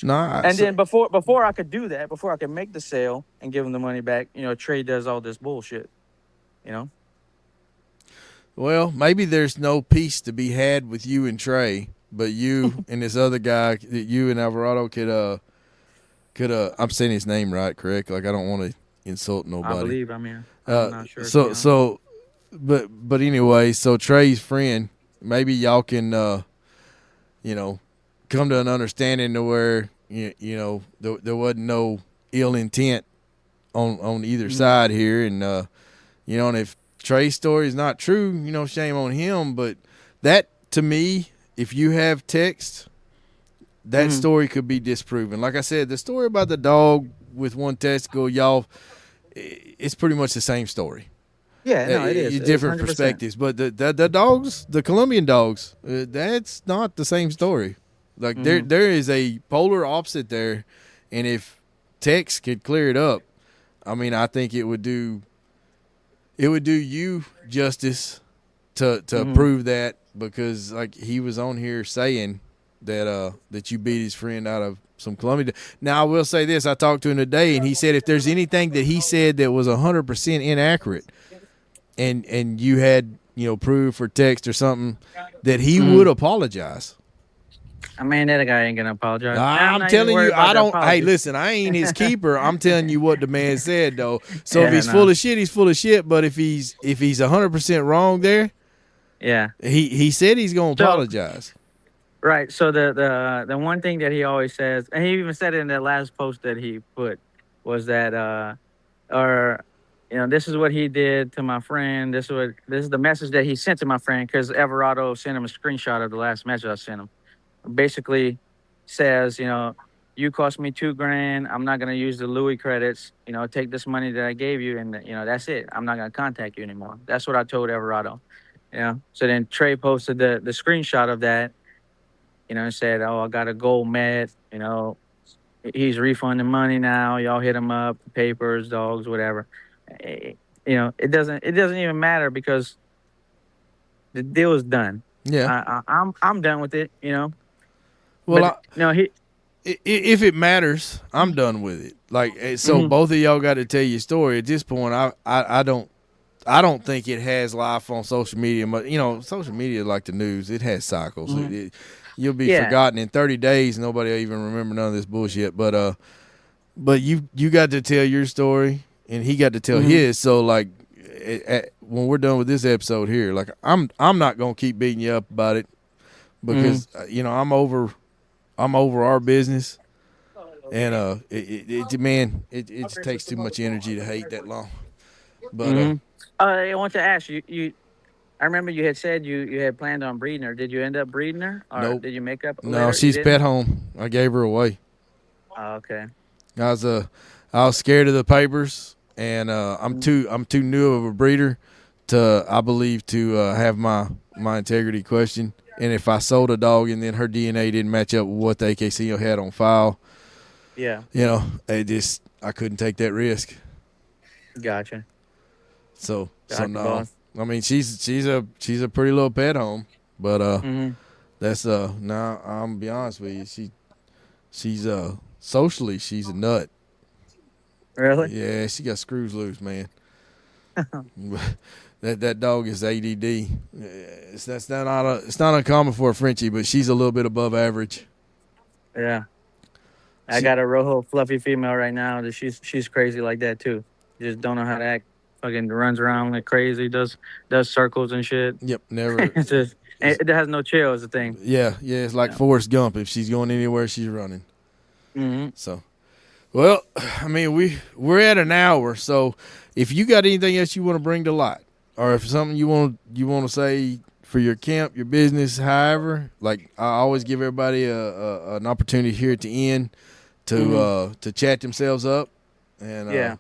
Then before I could do that, before I could make the sale and give him the money back, Trey does all this bullshit. Well, maybe there's no peace to be had with you and Trey, but you and this other guy, you and Alvarado could I'm saying his name right, correct? Like I don't want to insult nobody. I believe I'm not sure. But anyway, so Trey's friend, maybe y'all can come to an understanding to where there wasn't no ill intent on either side here, and and if Trey's story is not true, shame on him. But that, to me, if you have text, that story could be disproven. Like I said, the story about the dog with one testicle, y'all, it's pretty much the same story. Yeah, no, it is. Different perspectives. But the dogs, the Colombian dogs, that's not the same story. Like there is a polar opposite there, and if text could clear it up, I think it would do you justice to prove that, because like he was on here saying that you beat his friend out of some Colombian. Now I will say this: I talked to him today, and he said if there's anything that he said that was 100% inaccurate, and you had proof or text or something, that he would apologize. That guy ain't gonna apologize. I'm telling you, I don't. Hey, listen, I ain't his keeper. I'm telling you what the man said though. So if he's full of shit, he's full of shit. But if he's 100% wrong there, he said he's gonna apologize. Right. So the one thing that he always says, and he even said it in that last post that he put, was that this is what he did to my friend. This is the message that he sent to my friend, because Alvarado sent him a screenshot of the last message I sent him. Basically says, you cost me $2,000. I'm not gonna use the Louis credits. Take this money that I gave you, and that's it. I'm not gonna contact you anymore. That's what I told Alvarado. So then Trey posted the screenshot of that. And said, "Oh, I got a gold med. He's refunding money now. Y'all hit him up, papers, dogs, whatever. It doesn't even matter, because the deal is done. Yeah, I'm done with it. Well, but, if it matters, I'm done with it. Like, so both of y'all got to tell your story. At this point, I don't think it has life on social media. But social media is like the news; it has cycles. You'll be forgotten in 30 days. Nobody will even remember none of this bullshit. But you got to tell your story, and he got to tell his. So like, when we're done with this episode here, like I'm not gonna keep beating you up about it, because I'm over our business, and it just takes too much energy to hate that long. But I want to ask you. I remember you had said you had planned on breeding her. Did you end up breeding her, or nope. Did you make up? No, she's pet home. I gave her away. Oh, okay. I was scared of the papers, and I'm too new of a breeder to have my integrity questioned. And if I sold a dog and then her DNA didn't match up with what the AKC had on file, I couldn't take that risk. Gotcha. So no. Boss. She's a pretty little pet home, but that's I'm gonna be honest with you, she's socially, she's a nut. Really? Yeah, she got screws loose, man. that dog is ADD. It's not uncommon for a Frenchie, but she's a little bit above average. Yeah. I got a rojo fluffy female right now that she's crazy like that too. Just don't know how to act. Fucking runs around like crazy, does circles and shit. Yep, never. It's just it has no chill is the thing. Yeah, it's like Forrest Gump. If she's going anywhere, she's running. Mm-hmm. So, well, I mean, we're at an hour. So, if you got anything else you want to bring to light, or if something you want to say for your camp, your business, however, like I always give everybody an opportunity here at the end to chat themselves up, and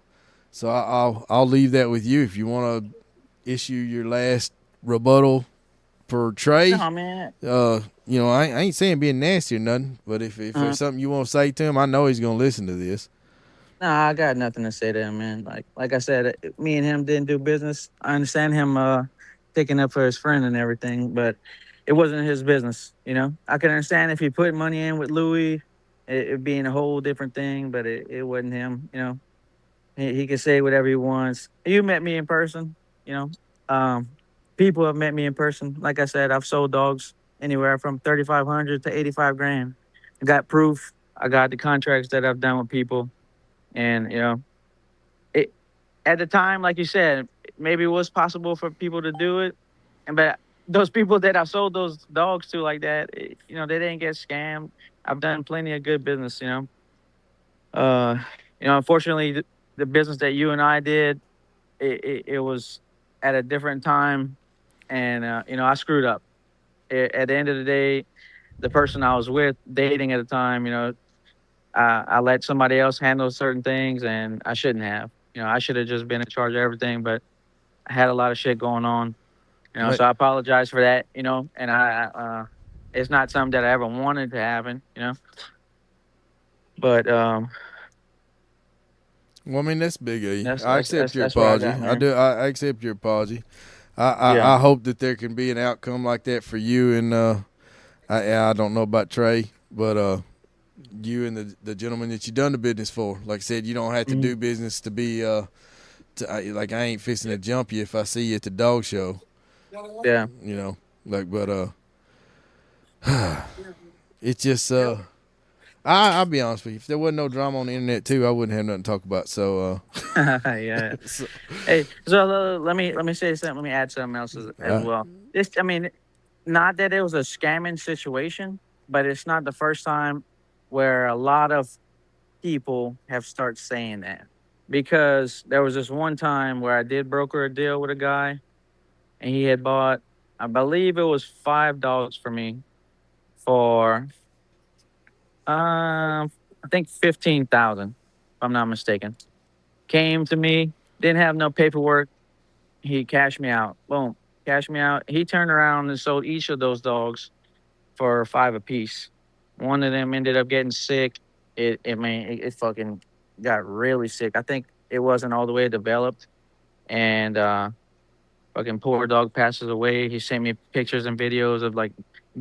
so I'll leave that with you if you want to issue your last rebuttal for Trey. No, man. I ain't saying being nasty or nothing, but if there's something you want to say to him, I know he's gonna listen to this. Nah, I got nothing to say to him, man. Like I said, me and him didn't do business. I understand him picking up for his friend and everything, but it wasn't his business. I can understand if he put money in with Louis, it being a whole different thing, but it wasn't him. He can say whatever he wants. You met me in person, people have met me in person. Like I said, I've sold dogs anywhere from 3,500 to 85 grand. I got proof. I got the contracts that I've done with people. And, it at the time, like you said, maybe it was possible for people to do it. But those people that I sold those dogs to like that, they didn't get scammed. I've done plenty of good business, Unfortunately, the business that you and I did, it was at a different time. And, I screwed up. At the end of the day, the person I was with, dating at the time, I let somebody else handle certain things, and I shouldn't have. I should have just been in charge of everything, but I had a lot of shit going on. So I apologize for that. And I it's not something that I ever wanted to happen. But well, I mean that's big of you. I accept your that's what I apology. got, I do. I accept your apology. I hope that there can be an outcome like that for you. And I don't know about Trey, but you and the gentleman that you done the business for. Like I said, you don't have to do business to be like I ain't fixing to jump you if I see you at the dog show. Yeah. But it's just I'll be honest with you. If there wasn't no drama on the internet too, I wouldn't have nothing to talk about. So yeah. Hey, so let me say something. Let me add something else as well. Not that it was a scamming situation, but it's not the first time where a lot of people have started saying that. Because there was this one time where I did broker a deal with a guy, and he had bought, I believe it was $5 for me for, I think 15,000, if I'm not mistaken. Came to me, didn't have no paperwork. He cashed me out. Boom, cashed me out. He turned around and sold each of those dogs for $5 apiece. One of them ended up getting sick. It fucking got really sick. I think it wasn't all the way developed, and fucking poor dog passes away. He sent me pictures and videos of like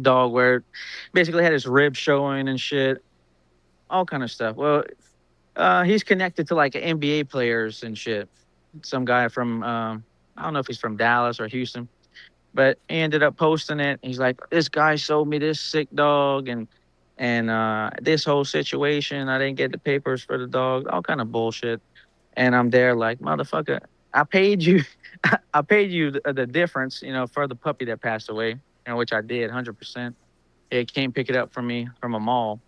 dog where basically had his ribs showing and shit, all kind of stuff. Well, he's connected to like NBA players and shit. Some guy from I don't know if he's from Dallas or Houston, but he ended up posting it. He's like, this guy sold me this sick dog, and this whole situation, I didn't get the papers for the dog, all kind of bullshit. And I'm there like, motherfucker, I paid you, I paid you the difference, for the puppy that passed away, which I did 100%. It came pick it up from me from a mall.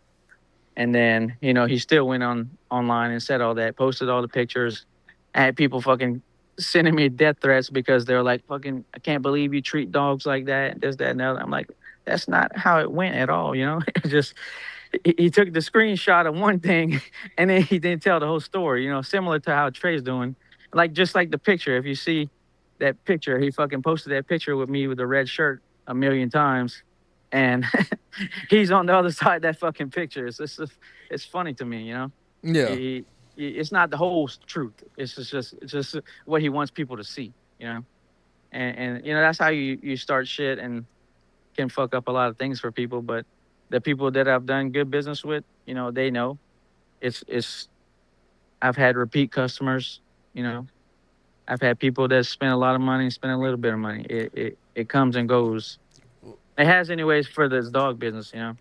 And then, he still went online and said all that, posted all the pictures. I had people fucking sending me death threats because they're like, fucking, I can't believe you treat dogs like that, this, that, and the other. I'm like, that's not how it went at all, It just, he took the screenshot of one thing and then he didn't tell the whole story, similar to how Trey's doing. Just like the picture. If you see that picture, he fucking posted that picture with me with the red shirt a million times. And he's on the other side of that fucking picture. It's funny to me, Yeah. It's not the whole truth. It's just what he wants people to see, And that's how you start shit and can fuck up a lot of things for people. But the people that I've done good business with, they know. it's I've had repeat customers. You know, I've had people that spend a lot of money, spend a little bit of money. It comes and goes. It has anyways for this dog business. You know.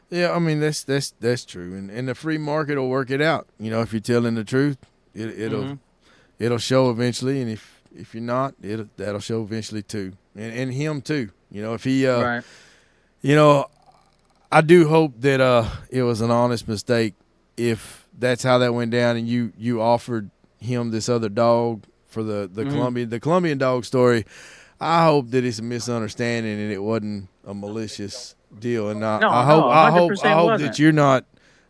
Yeah, I mean that's true, and the free market will work it out. You know, if you're telling the truth, it'll show eventually, and if you're not, that'll show eventually too, and him too. You know, if he, Right. you know, I do hope that it was an honest mistake. If that's how that went down, and you offered him this other dog for the Colombian dog story, I hope that it's a misunderstanding and it wasn't a malicious deal. And I hope that you're not.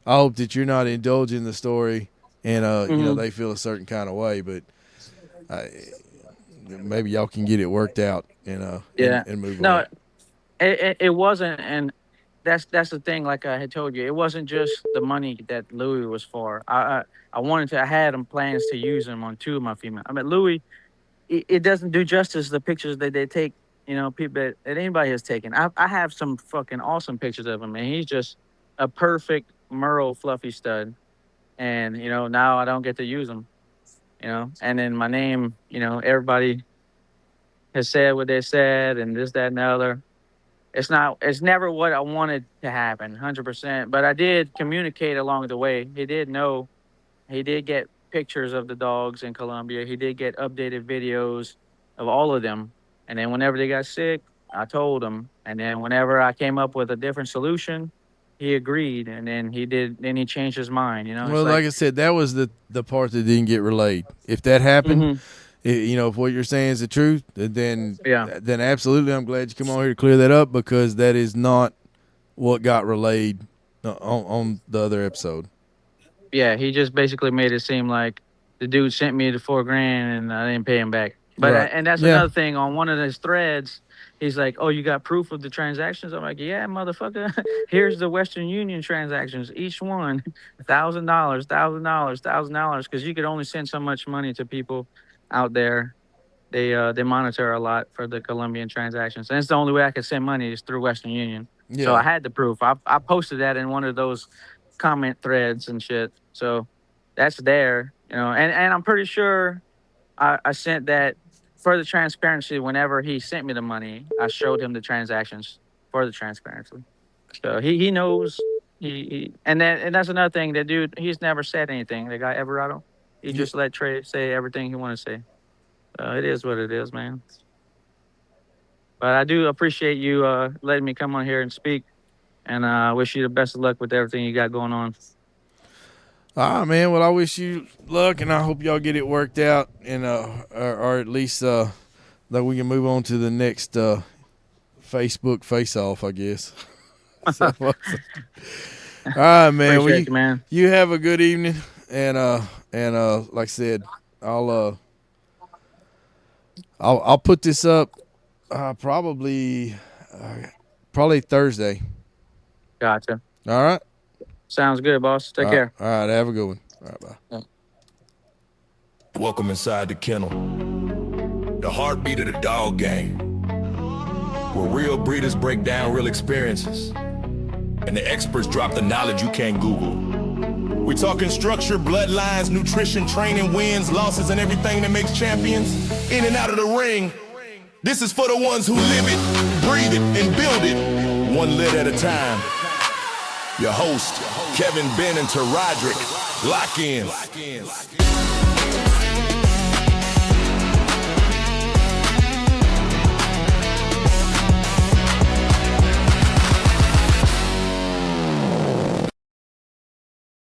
I hope that you're not indulging the story, and you know, they feel a certain kind of way. But maybe y'all can get it worked out and move on. No, it wasn't, and that's the thing. Like I had told you, it wasn't just the money that Louis was for. I had him plans to use him on 2 of my females. I mean, Louis, it doesn't do justice to the pictures that they take. You know, people that anybody has taken. I have some fucking awesome pictures of him, and he's just a perfect Merle fluffy stud. And you know, now I don't get to use him. You know, and then my name. You know, everybody has said what they said, and this, that, and the other. It's never what I wanted to happen, 100%. But I did communicate along the way. He did know. He did get pictures of the dogs in Colombia. He did get updated videos of all of them. And then whenever they got sick, I told him. And then whenever I came up with a different solution, he agreed. And then he changed his mind. You know. Well, like I said, that was the part that didn't get relayed. If that happened. You know, if what you're saying is the truth, then absolutely, I'm glad you come on here to clear that up, because that is not what got relayed on the other episode. Yeah, he just basically made it seem like the dude sent me the $4,000 and I didn't pay him back. But right. And that's another thing. On one of his threads, he's like, "Oh, you got proof of the transactions?" I'm like, "Yeah, motherfucker. Here's the Western Union transactions. Each one, $1,000, because you could only send so much money to people." Out there, they monitor a lot for the Colombian transactions, and it's the only way I could send money is through Western Union. Yeah. So I had the proof. I posted that in one of those comment threads and shit. So that's there, you know. And I'm pretty sure I sent that for the transparency. Whenever he sent me the money, I showed him the transactions for the transparency. So he knows. And that's another thing. That dude, he's never said anything. The guy Everado. He just let Trey say everything he wanted to say. It is what it is, man. But I do appreciate you letting me come on here and speak. And I wish you the best of luck with everything you got going on. All right, man. Well, I wish you luck, and I hope y'all get it worked out, and or at least that we can move on to the next Facebook face-off, I guess. All right, man. Appreciate you, man. You have a good evening. And like I said, I'll put this up probably Thursday. Gotcha. All right. Sounds good, boss. Take care. All right. Have a good one. All right. Bye. Yeah. Welcome inside the kennel, the heartbeat of the dog game, where real breeders break down real experiences, and the experts drop the knowledge you can't Google. We talking structure, bloodlines, nutrition, training, wins, losses, and everything that makes champions in and out of the ring. This is for the ones who live it, breathe it, and build it, one lit at a time. Your host, Kevin Ben and Roderick. Lock in.